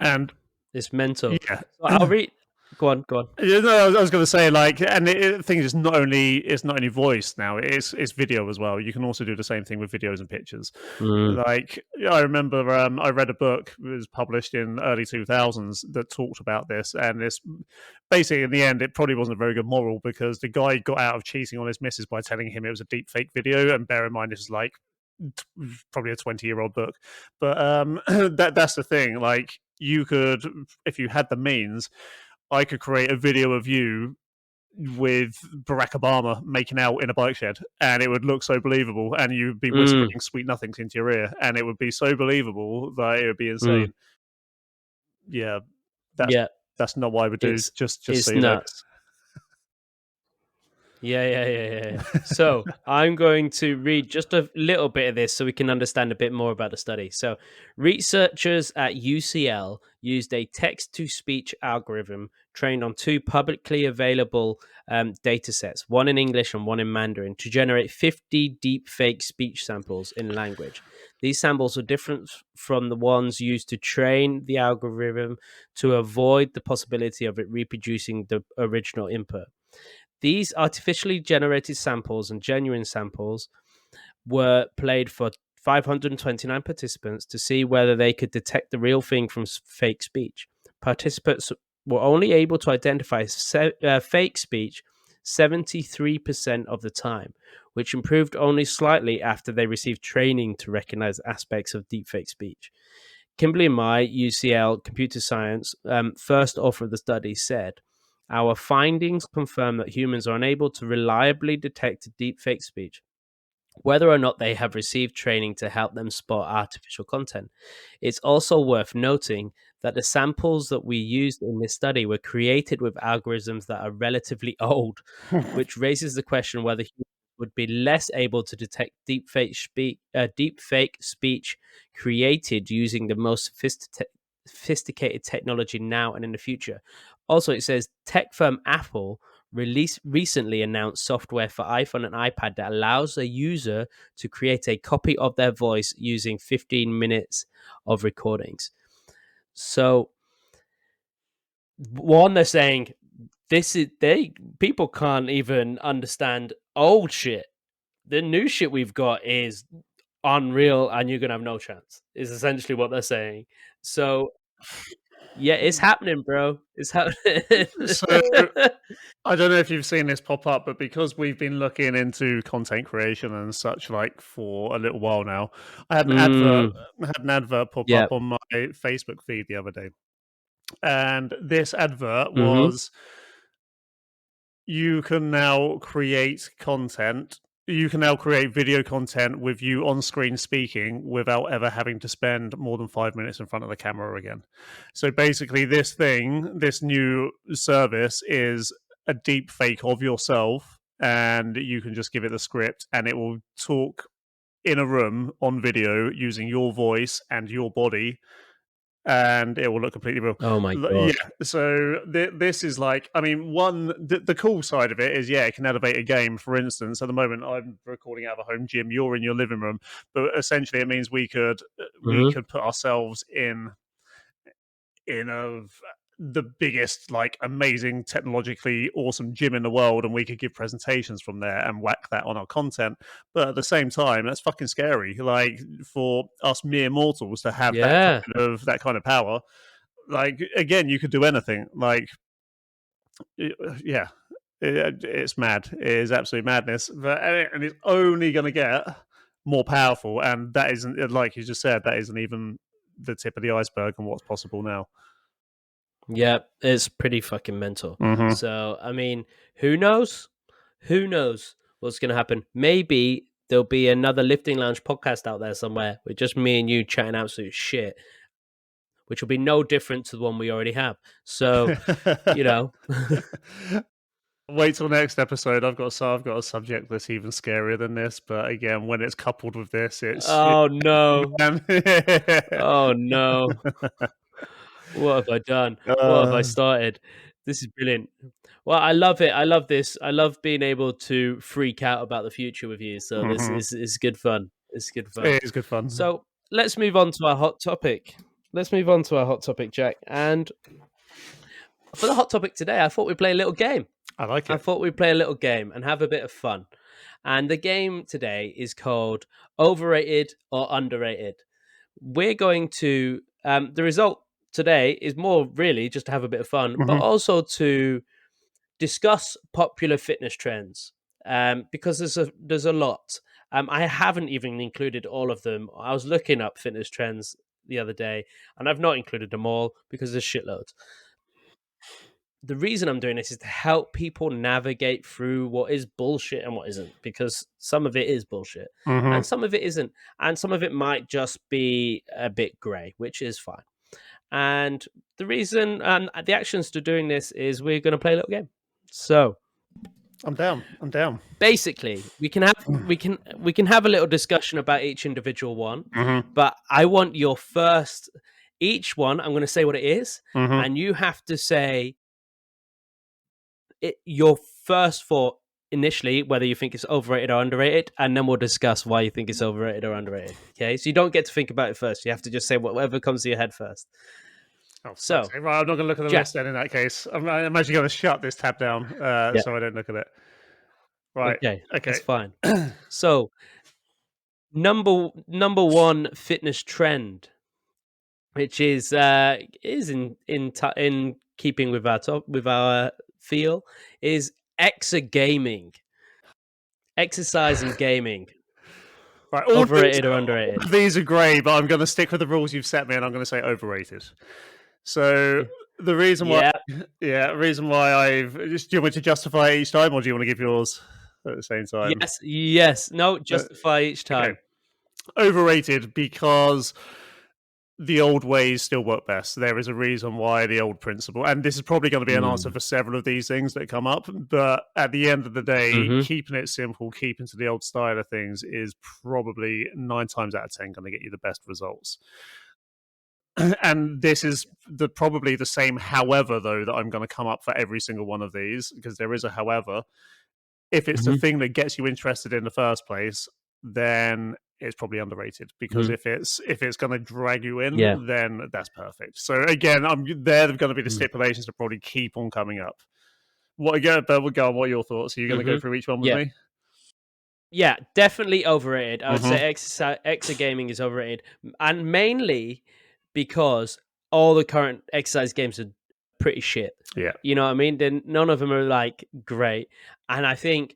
And it's mental. Yeah. So I'll read. Go on. Yeah, no, I was going to say, like, and the thing is, not only voice now; it's video as well. You can also do the same thing with videos and pictures. Like, I remember I read a book that was published in early 2000s that talked about this, and this basically, in the end, it probably wasn't a very good moral because the guy got out of cheating on his missus by telling him it was a deep fake video. And bear in mind, this is like probably a 20-year-old book, but that's the thing. Like, you could, if you had the means, I could create a video of you with Barack Obama making out in a bike shed, and it would look so believable, and you'd be whispering sweet nothings into your ear, and it would be so believable that it would be insane. Yeah, that's not what I would do. Just so you know. Yeah. So I'm going to read just a little bit of this so we can understand a bit more about the study. So researchers at UCL used a text-to-speech algorithm trained on two publicly available data sets, one in English and one in Mandarin, to generate 50 deepfake speech samples in language. These samples are different from the ones used to train the algorithm to avoid the possibility of it reproducing the original input. These artificially generated samples and genuine samples were played for 529 participants to see whether they could detect the real thing from fake speech. Participants were only able to identify fake speech 73% of the time, which improved only slightly after they received training to recognize aspects of deepfake speech. Kimberly Mai, UCL Computer Science, first author of the study, said, "Our findings confirm that humans are unable to reliably detect deepfake speech, whether or not they have received training to help them spot artificial content. It's also worth noting that the samples that we used in this study were created with algorithms that are relatively old, which raises the question whether humans would be less able to detect deepfake speech created using the most sophisticated technology now and in the future." Also, it says tech firm Apple recently announced software for iPhone and iPad that allows a user to create a copy of their voice using 15 minutes of recordings. So, one, they're saying people can't even understand old shit. The new shit we've got is unreal, and you're gonna have no chance. Is essentially what they're saying. So, yeah, it's happening, bro. It's happening. So I don't know if you've seen this pop up, but because we've been looking into content creation and such like for a little while now, I had an advert pop up on my Facebook feed the other day, and this advert was you can now create content. You can now create video content with you on screen speaking without ever having to spend more than 5 minutes in front of the camera again. So basically, this new service is a deep fake of yourself, and you can just give it the script and it will talk in a room on video using your voice and your body, and it will look completely real. Oh my god! Yeah, so this is like, I mean, the cool side of it is, yeah, it can elevate a game. For instance, at the moment, I'm recording out of a home gym. You're in your living room, but essentially, it means we could put ourselves in the biggest, like, amazing, technologically awesome gym in the world, and we could give presentations from there and whack that on our content. But at the same time, that's fucking scary. Like, for us mere mortals to have that kind of power. Like, again, you could do anything. Like, yeah, it's mad. It is absolute madness. And it's only going to get more powerful. And that isn't, like you just said, that isn't even the tip of the iceberg on what's possible now. Yeah, it's pretty fucking mental. Mm-hmm. So, I mean, who knows? Who knows what's going to happen? Maybe there'll be another Lifting Lounge podcast out there somewhere with just me and you chatting absolute shit, which will be no different to the one we already have. So, you know. Wait till next episode. I've got a subject that's even scarier than this, but again, when it's coupled with this, Oh no! Oh no! What have I done? What have I started? This is brilliant. Well, I love it. I love this. I love being able to freak out about the future with you. So this is good fun. It's good fun. It is good fun. So let's move on to our hot topic. Jack. And for the hot topic today, I thought we'd play a little game. I like it. I thought we'd play a little game and have a bit of fun. And the game today is called Overrated or Underrated. We're going to, the result today is more really just to have a bit of fun, but also to discuss popular fitness trends, because there's a lot. I haven't even included all of them. I was looking up fitness trends the other day, and I've not included them all because there's shitloads. The reason I'm doing this is to help people navigate through what is bullshit and what isn't, because some of it is bullshit and some of it isn't. And some of it might just be a bit grey, which is fine. And the reason and the actions to doing this is we're going to play a little game. So I'm down. Basically, we can have a little discussion about each individual one, but I want your first, each one, I'm going to say what it is, and you have to say your first thought initially, whether you think it's overrated or underrated, and then we'll discuss why you think it's overrated or underrated. Okay, so you don't get to think about it first. You have to just say whatever comes to your head first. Oh, so right, I'm not going to look at the list then. In that case, I'm actually going to shut this tab down so I don't look at it. Right. Okay. That's fine. So, number one fitness trend, which is in keeping with our feel, is exergaming. Exercise and gaming. Right, overrated or underrated? These are grey, but I'm going to stick with the rules you've set me, and I'm going to say overrated. So the reason why, I've just, do you want me to justify each time, or do you want to give yours at the same time? Yes. No, justify each time. Okay. Overrated because the old ways still work best. There is a reason why the old principle, and this is probably going to be an answer for several of these things that come up, but at the end of the day, keeping it simple, keeping to the old style of things is probably 9 times out of 10 going to get you the best results. And this is probably the same however, though, that I'm going to come up for every single one of these, because there is a however. If it's the thing that gets you interested in the first place, then it's probably underrated, because if it's going to drag you in, then that's perfect. So again, they're going to be the stipulations that probably keep on coming up. What are your thoughts? Are you going to go through each one with me? Yeah, definitely overrated. I would say exergaming is overrated, and mainly because all the current exercise games are pretty shit. Yeah, you know what I mean. Then none of them are like great, and I think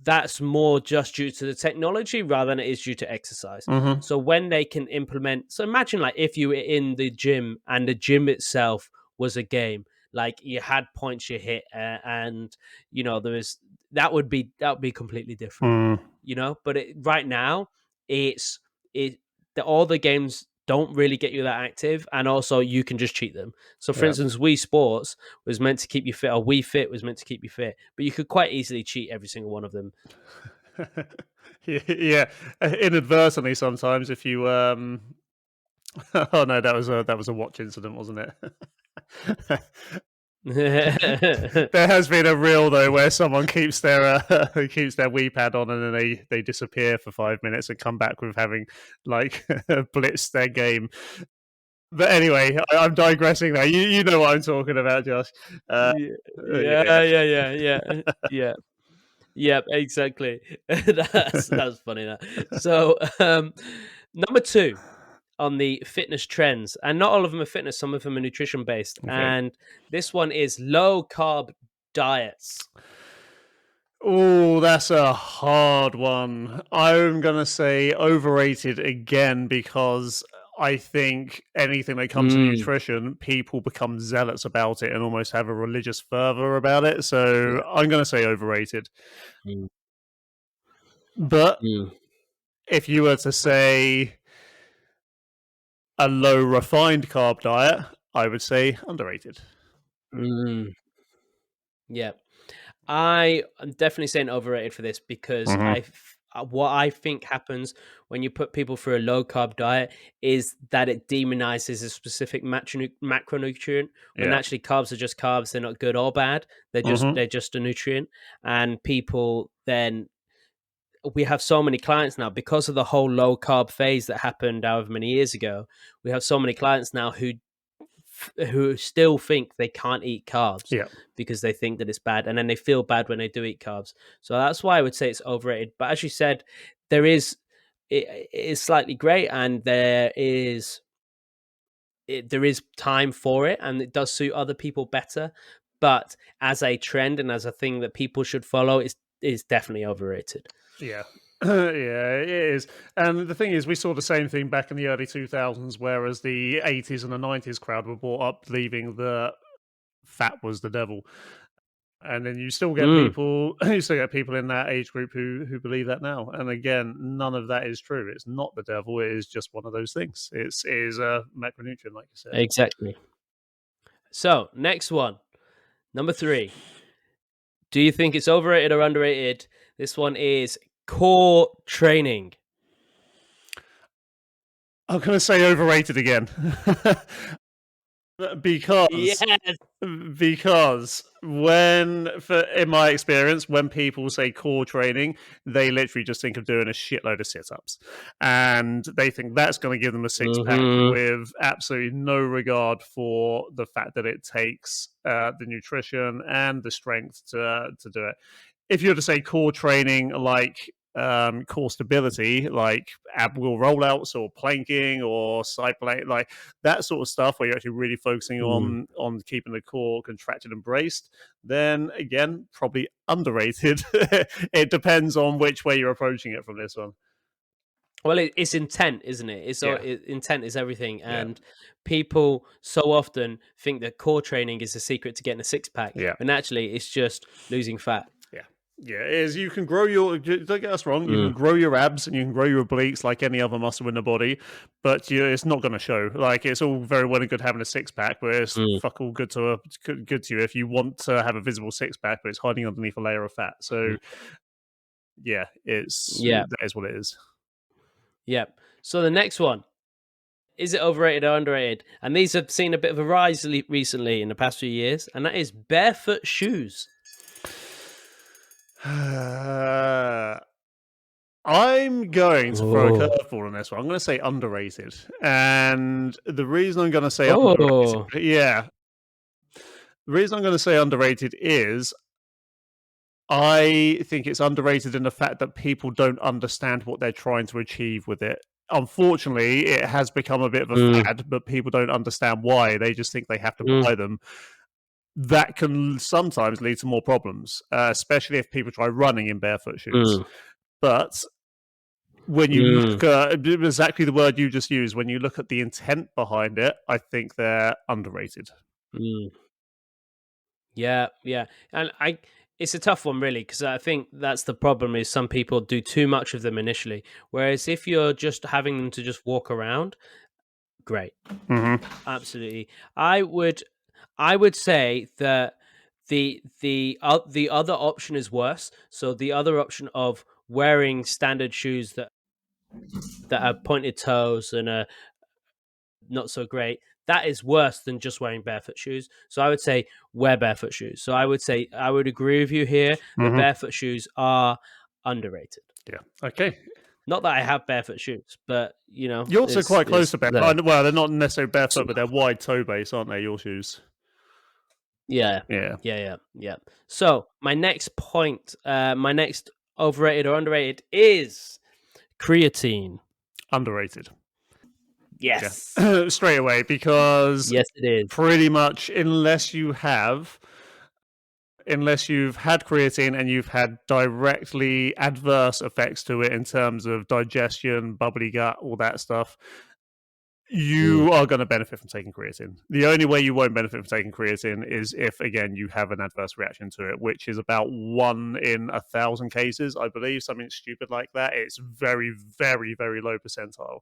that's more just due to the technology rather than it is due to exercise. So when they can implement, so imagine like if you were in the gym and the gym itself was a game, like you had points you hit, and you know that would be completely different. You know, but right now all the games don't really get you that active, and also you can just cheat them. So for instance, Wii Sports was meant to keep you fit, or Wii Fit was meant to keep you fit, but you could quite easily cheat every single one of them. Yeah, inadvertently sometimes if you oh no, that was a watch incident, wasn't it? There has been a reel though where someone keeps their Wii pad on, and then they disappear for 5 minutes and come back with having like blitzed their game. But anyway, I'm digressing now. You know what I'm talking about, Josh. Yeah, exactly. That's funny. That. So number 2 on the fitness trends, and not all of them are fitness, some of them are nutrition based, and this one is low carb diets. Oh, that's a hard one. I'm gonna say overrated again, because I think anything that comes to nutrition, people become zealots about it and almost have a religious fervor about it. So I'm going to say overrated. But if you were to say a low refined carb diet, I would say underrated. Yeah. I am definitely saying overrated for this because what I think happens when you put people through a low carb diet is that it demonizes a specific macronutrient. When actually carbs are just carbs, they're not good or bad. They're just a nutrient, and people then. We have so many clients now because of the whole low carb phase that happened however many years ago. We have so many clients now who still think they can't eat carbs because they think that it's bad, and then they feel bad when they do eat carbs. So that's why I would say it's overrated. But as you said, it is slightly great, and there is time for it, and it does suit other people better. But as a trend and as a thing that people should follow, is definitely overrated. Yeah. Yeah, it is. And the thing is, we saw the same thing back in the early 2000s, whereas the 80s and the 90s crowd were brought up believing that fat was the devil. And then you still get people in that age group who believe that now. And again, none of that is true. It's not the devil. It is just one of those things. It is a macronutrient, like you said. Exactly. So, next one. Number 3. Do you think it's overrated or underrated? This one is core training. I'm going to say overrated again. Because in my experience, when people say core training, they literally just think of doing a shitload of sit-ups, and they think that's going to give them a six-pack with absolutely no regard for the fact that it takes the nutrition and the strength to do it. If you were to say core training, like core stability, like ab wheel rollouts or planking or side plank, like that sort of stuff, where you're actually really focusing on keeping the core contracted and braced, then again, probably underrated. It depends on which way you're approaching it from this one. Well, it's intent, isn't it? Intent is everything, and people so often think that core training is the secret to getting a six-pack, and actually, it's just losing fat. Yeah, it is. You can grow your. Don't get us wrong. You can grow your abs and you can grow your obliques like any other muscle in the body, but it's not going to show. Like, it's all very well and good having a six-pack, but it's fuck all good to you if you want to have a visible six-pack, but it's hiding underneath a layer of fat. So, that is what it is. Yep. So the next one. Is it overrated or underrated? And these have seen a bit of a rise recently in the past few years, and that is barefoot shoes. I'm going to throw a curveball on this one. I'm going to say underrated. And the reason I'm going to say underrated, the reason I'm going to say underrated is I think it's underrated in the fact that people don't understand what they're trying to achieve with it. Unfortunately, it has become a bit of a fad, but people don't understand why. They just think they have to buy them. That can sometimes lead to more problems, especially if people try running in barefoot shoes. But when you look at exactly the word you just used, when you look at the intent behind it, I think they're underrated. Yeah. And it's a tough one, really, because I think that's the problem is some people do too much of them initially. Whereas if you're just having them to just walk around, great. Absolutely. I would say that the other option is worse. So the other option of wearing standard shoes that have pointed toes and are not so great, that is worse than just wearing barefoot shoes. So I would say wear barefoot shoes. So I would agree with you here that barefoot shoes are underrated. Yeah. Okay. Not that I have barefoot shoes, but you're also quite close to barefoot. Well, they're not necessarily barefoot, but they're wide toe base, aren't they? Your shoes. Yeah. So my next point, my next overrated or underrated is creatine. Underrated. Yes. Yeah. Straight away, because yes, it is. Pretty much, unless you've had creatine and you've had directly adverse effects to it in terms of digestion, bubbly gut, all that stuff, you are going to benefit from taking creatine. The only way you won't benefit from taking creatine is if, again, you have an adverse reaction to it, which is about 1 in 1,000 cases, I believe, something stupid like that. It's very, very, very low percentile.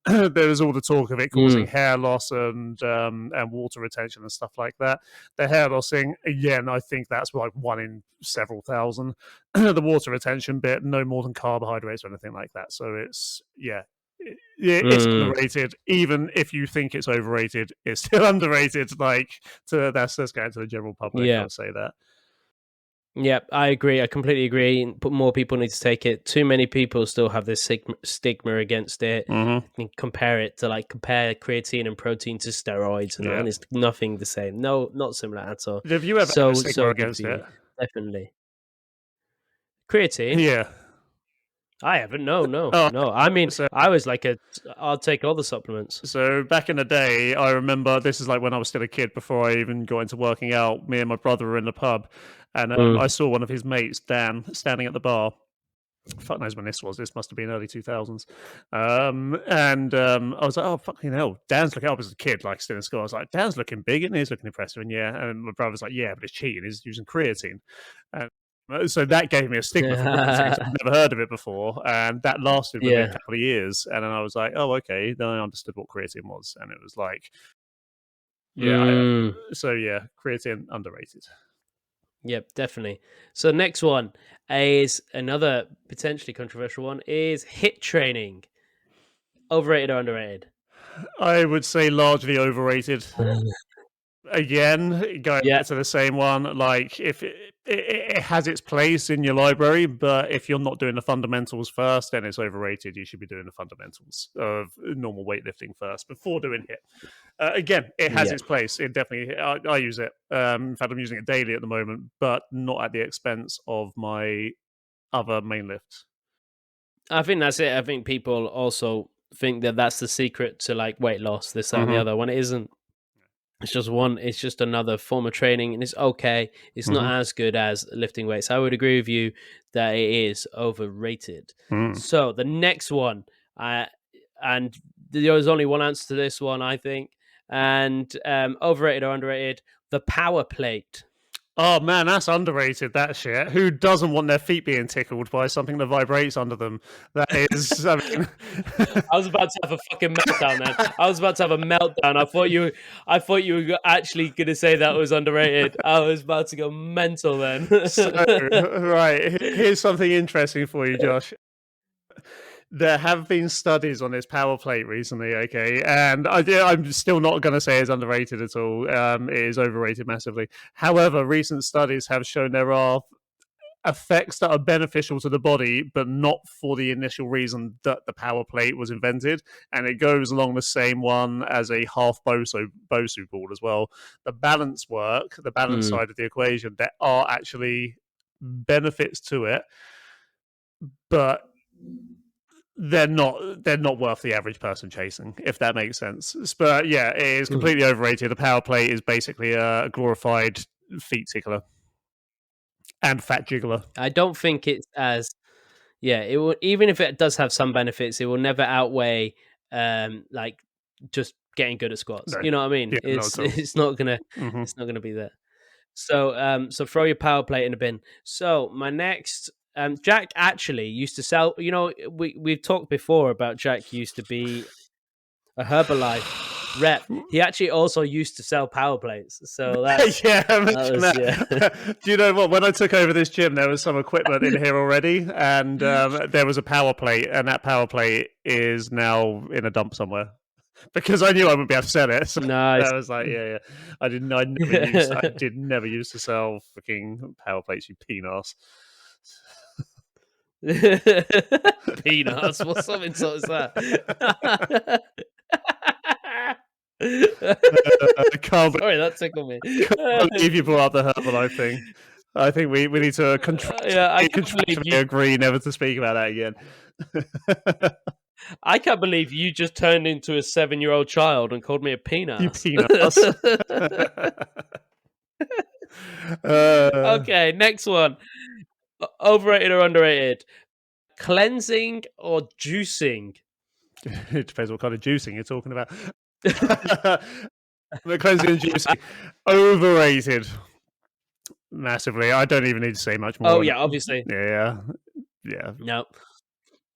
There's all the talk of it causing hair loss and water retention and stuff like that. The hair loss thing, again, I think that's like 1 in several thousand. The water retention bit, no more than carbohydrates or anything like that. So it's it's underrated. Even if you think it's overrated, it's still underrated. Like that's going to the general public. I would say that. Yeah, I agree. I completely agree. But more people need to take it. Too many people still have this stigma against it. Compare creatine and protein to steroids, and it's nothing the same. No, not similar at all. Have you ever had a stigma against it? Definitely. Creatine? Yeah. I haven't. No. I mean, I was like I'll take all the supplements. So back in the day, I remember, this is like when I was still a kid before I even got into working out. Me and my brother were in the pub, and I saw one of his mates, Dan, standing at the bar. Fuck knows when this was. This must have been early 2000s. I was like, oh, fucking hell. Dan's looking up as a kid, like still in school. I was like, Dan's looking big and he's looking impressive. And and my brother's like, yeah, but it's cheating. He's using creatine. And so that gave me a stigma for creatine. I've never heard of it before. And that lasted for a couple of years. And then I was like, oh, okay. Then I understood what creatine was. And it was like, creatine underrated. Yep, definitely. So next one is another potentially controversial one, is HIIT training. Overrated or underrated? I would say largely overrated. Again, going back to the same one, like if it has its place in your library, but if you're not doing the fundamentals first, then it's overrated. You should be doing the fundamentals of normal weightlifting first before doing HIIT. Again, it has its place. It definitely, I use it. In fact, I'm using it daily at the moment, but not at the expense of my other main lifts. I think that's it. I think people also think that that's the secret to like weight loss, this, that, and the other, when it isn't. It's just it's just another form of training, and it's okay. It's not as good as lifting weights. I would agree with you that it is overrated. So the next one, and there's only one answer to this one, I think. And overrated or underrated, the power plate. Oh man, that's underrated, that shit. Who doesn't want their feet being tickled by something that vibrates under them? That is, I mean... I was about to have a fucking meltdown then. I was about to have a meltdown. I thought you were actually going to say that was underrated. I was about to go mental then. So, right, here's something interesting for you, Josh. There have been studies on this power plate recently, okay? And I'm still not going to say it's underrated at all. It is overrated massively. However, recent studies have shown there are effects that are beneficial to the body, but not for the initial reason that the power plate was invented. And it goes along the same one as a half Bosu ball as well. The balance side of the equation, there are actually benefits to it, but they're not worth the average person chasing, if that makes sense. But yeah, it is completely overrated. The power plate is basically a glorified feet tickler and fat jiggler. I don't think it's as it will, even if it does have some benefits, it will never outweigh like just getting good at squats. No. You know what I mean? It's not gonna be there. So so throw your power plate in the bin. So my next Jack actually used to sell, we've talked before about Jack used to be a Herbalife rep. He actually also used to sell power plates. So that's Do you know what? When I took over this gym, there was some equipment in here already, and there was a power plate, and that power plate is now in a dump somewhere. Because I knew I wouldn't be able to sell it. So nice. I was like, I did never used to sell freaking power plates, you peanuts. Peanuts? What something sort is that? Sorry, that tickled me. I can't believe you brought up the Herbalife thing. I think we need to contractually agree never to speak about that again. I can't believe you just turned into a 7-year-old child and called me a peanut. You peanuts. Okay, next one. Overrated or underrated? Cleansing or juicing? It depends what kind of juicing you're talking about. The cleansing and juicing, overrated massively. I don't even need to say much more. Oh yeah, obviously. Yeah. No,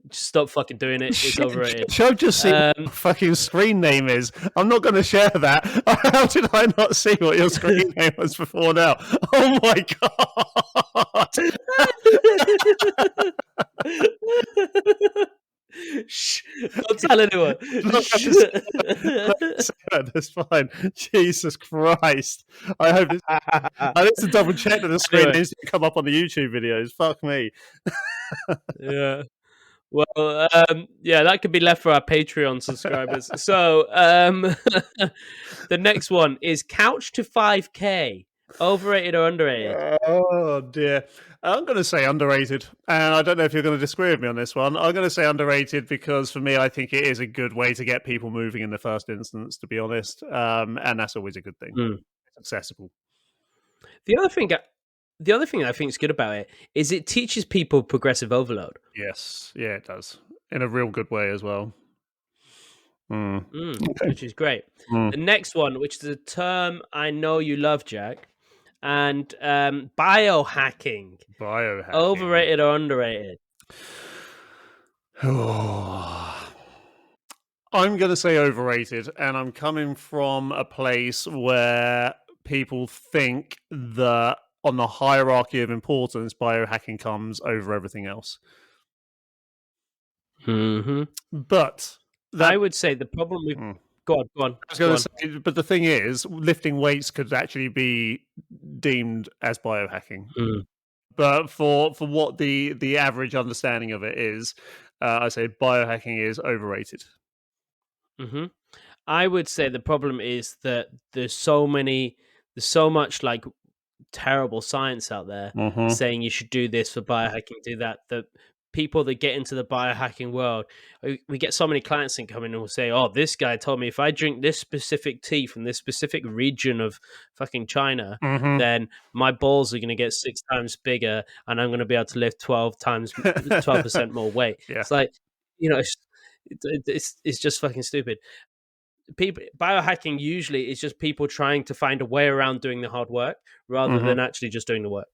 just stop fucking doing it. It's overrated. I've just seen what your fucking screen name is. I'm not going to share that. How did I not see what your screen name was before now? Oh my god! Shh, don't tell anyone. That's fine. Jesus Christ. I hope I need to double check that the screen names didn't come up on the YouTube videos. Fuck me. Yeah. Well, yeah, that could be left for our Patreon subscribers. So, the next one is Couch to 5K. Overrated or underrated? Oh dear. I'm going to say underrated. And I don't know if you're going to disagree with me on this one. I'm going to say underrated because for me, I think it is a good way to get people moving in the first instance, to be honest. And that's always a good thing. It's accessible. The other thing I think is good about it is it teaches people progressive overload. Yes. Yeah, it does. In a real good way as well. Which is great. The next one, which is a term I know you love, Jack, and biohacking. Overrated or underrated? I'm going to say overrated, and I'm coming from a place where people think that on the hierarchy of importance, biohacking comes over everything else. But I would say the problem with Go on. I was going to say, but the thing is, lifting weights could actually be deemed as biohacking. But for what the average understanding of it is, I say biohacking is overrated. I would say the problem is that there's so much like terrible science out there saying you should do this for biohacking, do that. That people that get into the biohacking world, we get so many clients that come in and will say, "Oh, this guy told me if I drink this specific tea from this specific region of fucking China, then my balls are going to get 6 times bigger, and I'm going to be able to lift 12% more weight." Yeah. It's like, it's just fucking stupid. Biohacking usually is just people trying to find a way around doing the hard work rather than actually just doing the work.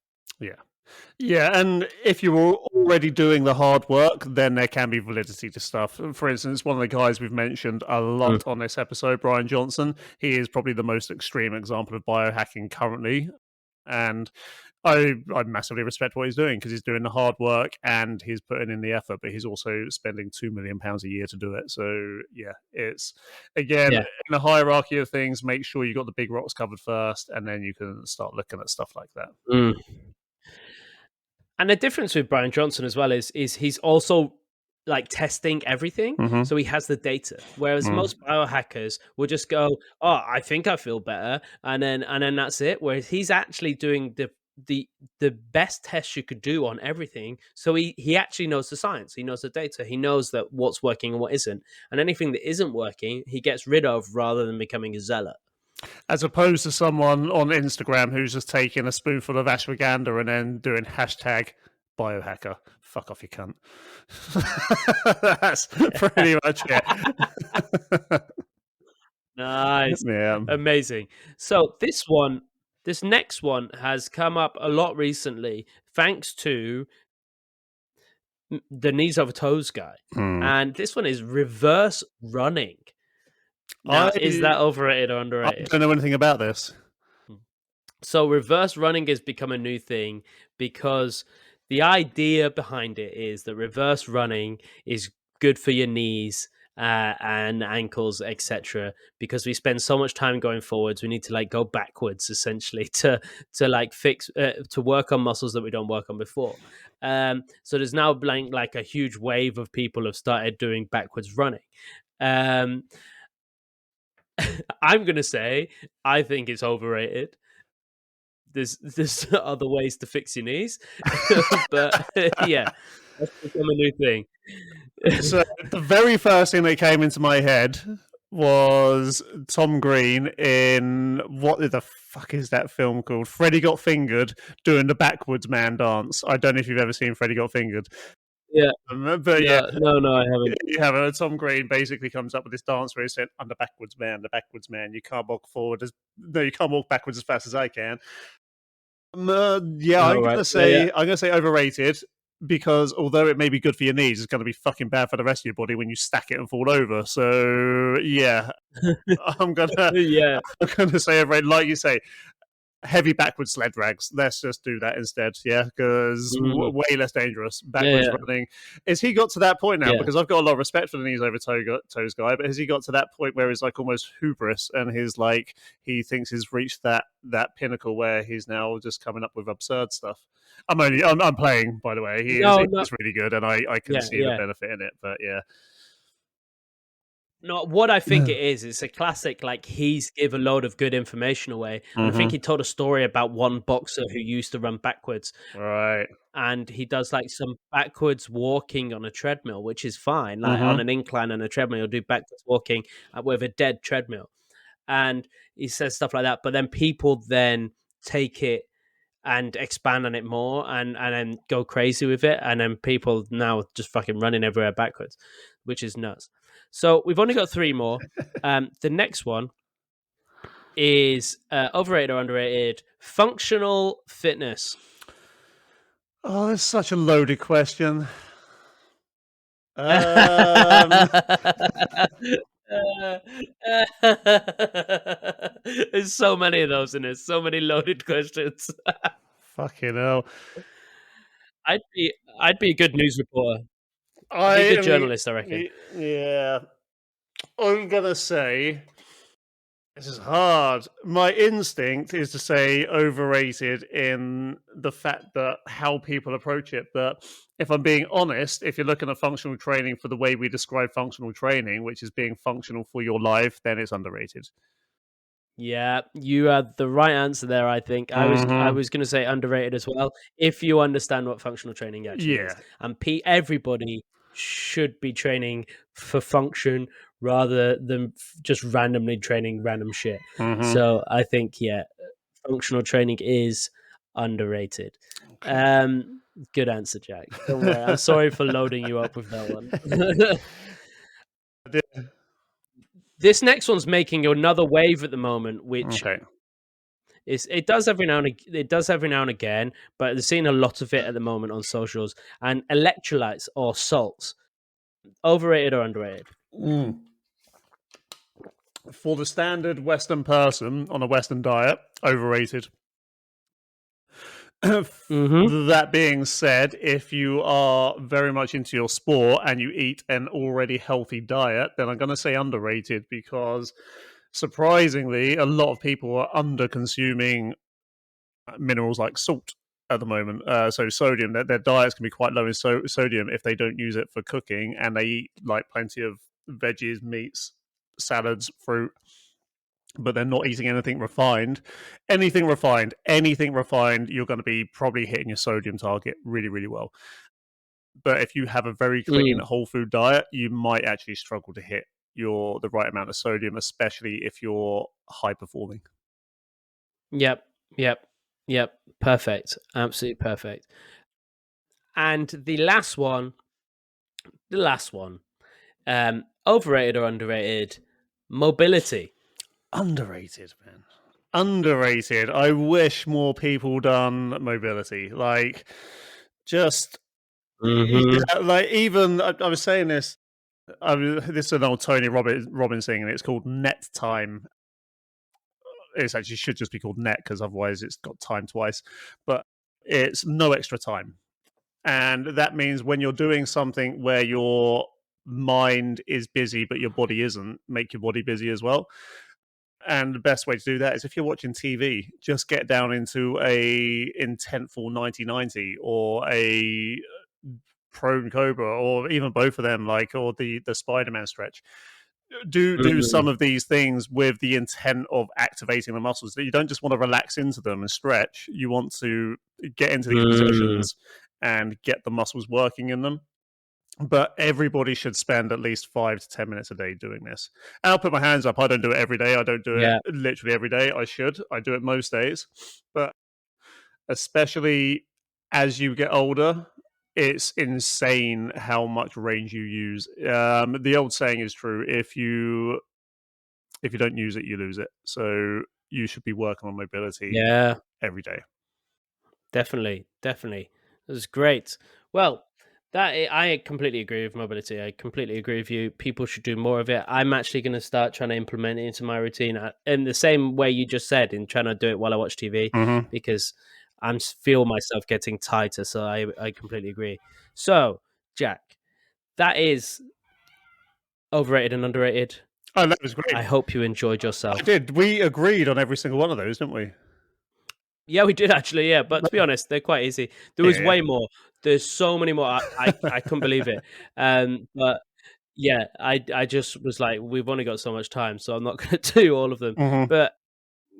Yeah, and if you're already doing the hard work, then there can be validity to stuff. For instance, one of the guys we've mentioned a lot on this episode, Brian Johnson, he is probably the most extreme example of biohacking currently. And I massively respect what he's doing because he's doing the hard work and he's putting in the effort, but he's also spending £2 million a year to do it. So, yeah, it's, again, in the hierarchy of things, make sure you got the big rocks covered first, and then you can start looking at stuff like that. And the difference with Brian Johnson as well is he's also like testing everything. So he has the data. Whereas most biohackers will just go, "Oh, I think I feel better," and then that's it. Whereas he's actually doing the best test you could do on everything. So he actually knows the science, he knows the data, he knows that what's working and what isn't. And anything that isn't working, he gets rid of rather than becoming a zealot. As opposed to someone on Instagram who's just taking a spoonful of ashwagandha and then doing hashtag biohacker. Fuck off, you cunt. That's pretty much it. Nice. Yeah. Amazing. So this next one has come up a lot recently thanks to the knees over toes guy. And this one is reverse running. Now, is that overrated or underrated? I don't know anything about this. So reverse running has become a new thing because the idea behind it is that reverse running is good for your knees and ankles, etc. Because we spend so much time going forwards, we need to like go backwards essentially to like fix to work on muscles that we don't work on before. So there's now like a huge wave of people have started doing backwards running. I'm going to say I think it's overrated. There's other ways to fix your knees, but yeah, that's become a new thing. So the very first thing that came into my head was Tom Green in what the fuck is that film called? Freddy Got Fingered doing the backwards man dance. I don't know if you've ever seen Freddy Got Fingered. Yeah. But yeah, No, I haven't. you have Tom Green basically comes up with this dance where he said, "I'm the backwards man. You can't walk forward you can't walk backwards as fast as I can." Yeah, Oh, right. Yeah. I'm gonna say overrated because although it may be good for your knees, it's gonna be fucking bad for the rest of your body when you stack it and fall over. So yeah, I'm gonna Yeah. I'm gonna say overrated. Like you say, heavy backward sled drags. Let's just do that instead. Yeah, because Mhm. way less dangerous. Yeah, Backwards yeah. running. Has he got to that point now? Yeah. Because I've got a lot of respect for the knees over toes guy, but has he got to that point where he's like almost hubris and he's like he thinks he's reached that pinnacle where he's now just coming up with absurd stuff? I'm playing, by the way. He No, no. is really good, and I can Yeah, see the yeah. benefit in it. But yeah, No, what I think it is, it's a classic, like, he's give a load of good information away, and I think mm-hmm. he told a story about one boxer who used to run backwards, Right. and he does, like, some backwards walking on a treadmill, which is fine, like, on Mm-hmm. an incline on a treadmill, he'll do backwards walking, with a dead treadmill, and he says stuff like that, but then people then take it and expand on it more and then go crazy with it. And then people now just fucking running everywhere backwards, which is nuts. So we've only got three more. The next one is overrated or underrated functional fitness. Oh, that's such a loaded question. Um, There's so many of those in it. So many loaded questions. fucking hell. I'd be a good news reporter. I'd be a I good mean, journalist, I reckon. yeah. I'm gonna say this is hard. My instinct is to say overrated in the fact that how people approach it. But if I'm being honest, if you're looking at functional training for the way we describe functional training, which is being functional for your life, then it's underrated. Yeah, you had the right answer there, I think. I Mm-hmm. was gonna say underrated as well, if you understand what functional training actually is. Yeah. And everybody should be training for function rather than just randomly training random shit. Mm-hmm. So I think, yeah, functional training is underrated. Okay. Good answer, Jack. Don't worry. I'm sorry for loading you up with that one. This next one's making another wave at the moment, which Okay. it does every now and it does every now and again, but they're seeing a lot of it at the moment on socials. And electrolytes or salts, overrated or underrated? Mm. For the standard Western person on a Western diet, overrated. Mm-hmm. That being said, if you are very much into your sport and you eat an already healthy diet, then I'm going to say underrated because surprisingly, a lot of people are under consuming minerals like salt at the moment. So sodium, their diets can be quite low in sodium if they don't use it for cooking and they eat like plenty of veggies, meats, salads, fruit, but they're not eating anything refined. Anything refined, you're going to be probably hitting your sodium target really, really well. But if you have a very clean Mm. whole food diet, you might actually struggle to hit the right amount of sodium, especially if you're high performing. Yep. Yep. Yep. Perfect. Absolutely perfect. And the last one, overrated or underrated? Mobility. Underrated, man. Underrated. I wish more people done mobility. Like, just Mm-hmm. yeah, like even I was saying this. This is an old Tony Robbins thing, and it's called net time. It actually should just be called net because otherwise it's got time twice. But it's no extra time, and that means when you're doing something where your mind is busy but your body isn't, make your body busy as well. And the best way to do that is if you're watching TV, just get down into a intentful 90-90 or a prone cobra or even both of them, like or the Spider-Man stretch. Do Mm. some of these things with the intent of activating the muscles. That you don't just want to relax into them and stretch. You want to get into these Mm. positions and get the muscles working in them. But everybody should spend at least 5 to 10 minutes a day doing this. And I'll put my hands up. I don't do it every day. I don't do it Yeah. literally every day. I should. I do it most days. But especially as you get older, it's insane how much range you use. The old saying is true: if you don't use it, you lose it. So you should be working on mobility every day. Definitely. That's great. Well, I completely agree with mobility. I completely agree with you. People should do more of it. I'm actually going to start trying to implement it into my routine in the same way you just said, in trying to do it while I watch TV, because I feel myself getting tighter. So I completely agree. So, Jack, that is overrated and underrated. Oh, that was great. I hope you enjoyed yourself. I did. We agreed on every single one of those, didn't we? Yeah, we did actually. Yeah, but to be honest, they're quite easy. There was way more. There's so many more. I couldn't believe it. But yeah, I just was like, we've only got so much time, so I'm not going to do all of them. But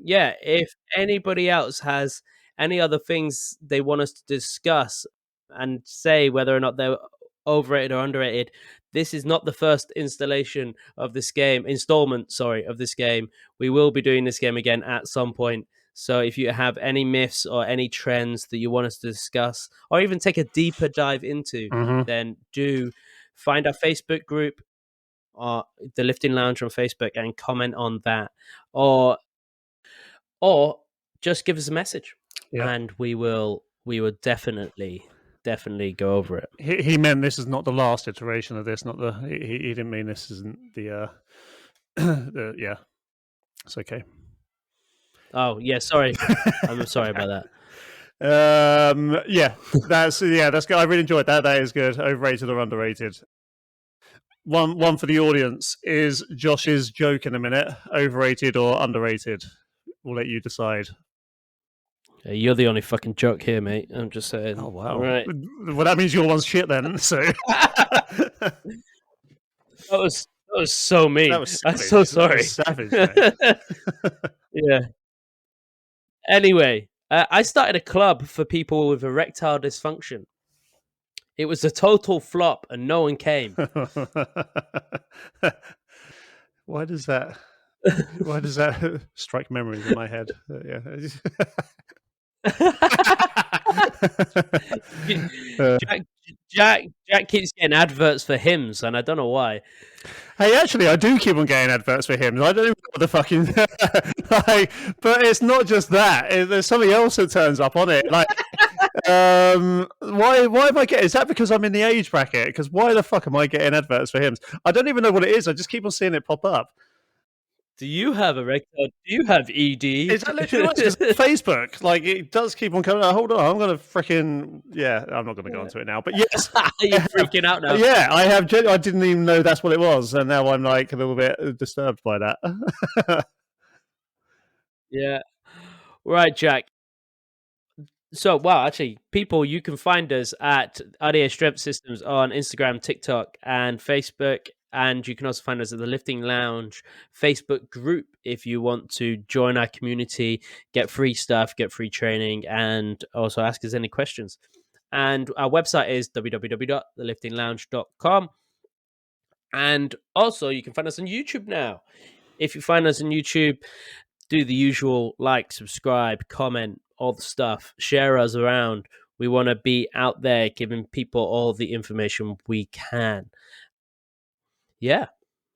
yeah, if anybody else has any other things they want us to discuss and say whether or not they're overrated or underrated, this is not the first installment of this game. We will be doing this game again at some point. So if you have any myths or any trends that you want us to discuss, or even take a deeper dive into, then do find our Facebook group, or the Lifting Lounge on Facebook, and comment on that, or just give us a message, and we will definitely go over it. He meant this is not the last iteration of this. Not the he didn't mean this isn't the yeah. It's okay. Oh yeah, sorry. I'm sorry about that. That's good. I really enjoyed that. That is good. Overrated or underrated? One for the audience is Josh's joke in a minute. Overrated or underrated? We'll let you decide. You're the only fucking joke here, mate. I'm just saying. Oh wow. All right. Well, that means your one's shit then. So that was so mean. That was savage. I'm so sorry. That was savage. Yeah. Anyway, I started a club for people with erectile dysfunction. It was a total flop, and no one came. Why does that strike memories in my head? Jack keeps getting adverts for hymns, and I don't know why. Hey, actually, I do keep on getting adverts for hymns. I don't even know what the fucking but it's not just that. There's something else that turns up on it. Like, why am I getting? Is that because I'm in the age bracket? Because why the fuck am I getting adverts for hymns? I don't even know what it is. I just keep on seeing it pop up. Do you have erectile? Do you have ED? Is that literally right? Facebook, like, it does keep on coming out. Hold on, I'm going to freaking... Yeah, I'm not going to go into it now. But yes. You're freaking out now. Yeah, I have. I didn't even know that's what it was. And now I'm like a little bit disturbed by that. Yeah. Right, Jack. So, wow, actually, people, you can find us at RDA Strength Systems on Instagram, TikTok, and Facebook. And you can also find us at the Lifting Lounge Facebook group if you want to join our community, get free stuff, get free training, and also ask us any questions. And our website is www.theliftinglounge.com. And also, you can find us on YouTube now. If you find us on YouTube, do the usual: like, subscribe, comment, all the stuff, share us around. We want to be out there giving people all the information we can. Yeah,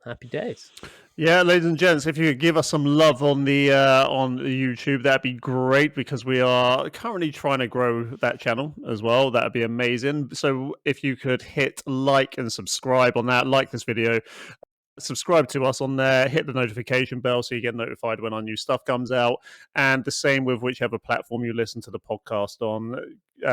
happy days. Yeah, ladies and gents, if you could give us some love on the YouTube, that'd be great, because we are currently trying to grow that channel as well. That'd be amazing. So if you could hit like and subscribe on that, like this video, subscribe to us on there, hit the notification bell so you get notified when our new stuff comes out, and the same with whichever platform you listen to the podcast on.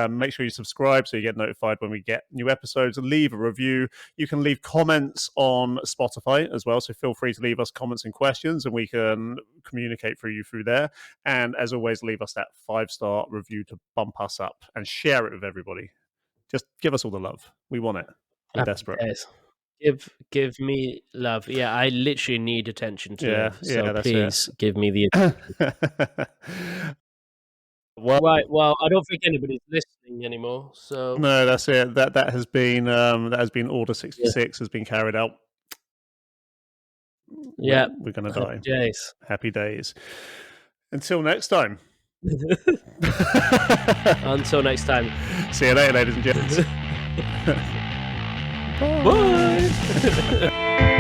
Make sure you subscribe so you get notified when we get new episodes. Leave a review. You can leave comments on Spotify as well, so feel free to leave us comments and questions, and we can communicate through there. And as always, leave us that 5-star review to bump us up, and share it with everybody. Just give us all the love. We want it. We're desperate. Give me love. Yeah, I literally need attention to so that's please give me the attention. Right, well, I don't think anybody's listening anymore. So no, that's it. That has been Order 66 has been carried out. Yeah, we're gonna die. Days. Happy days. Until next time. Until next time. See you later, ladies and gents. Bye.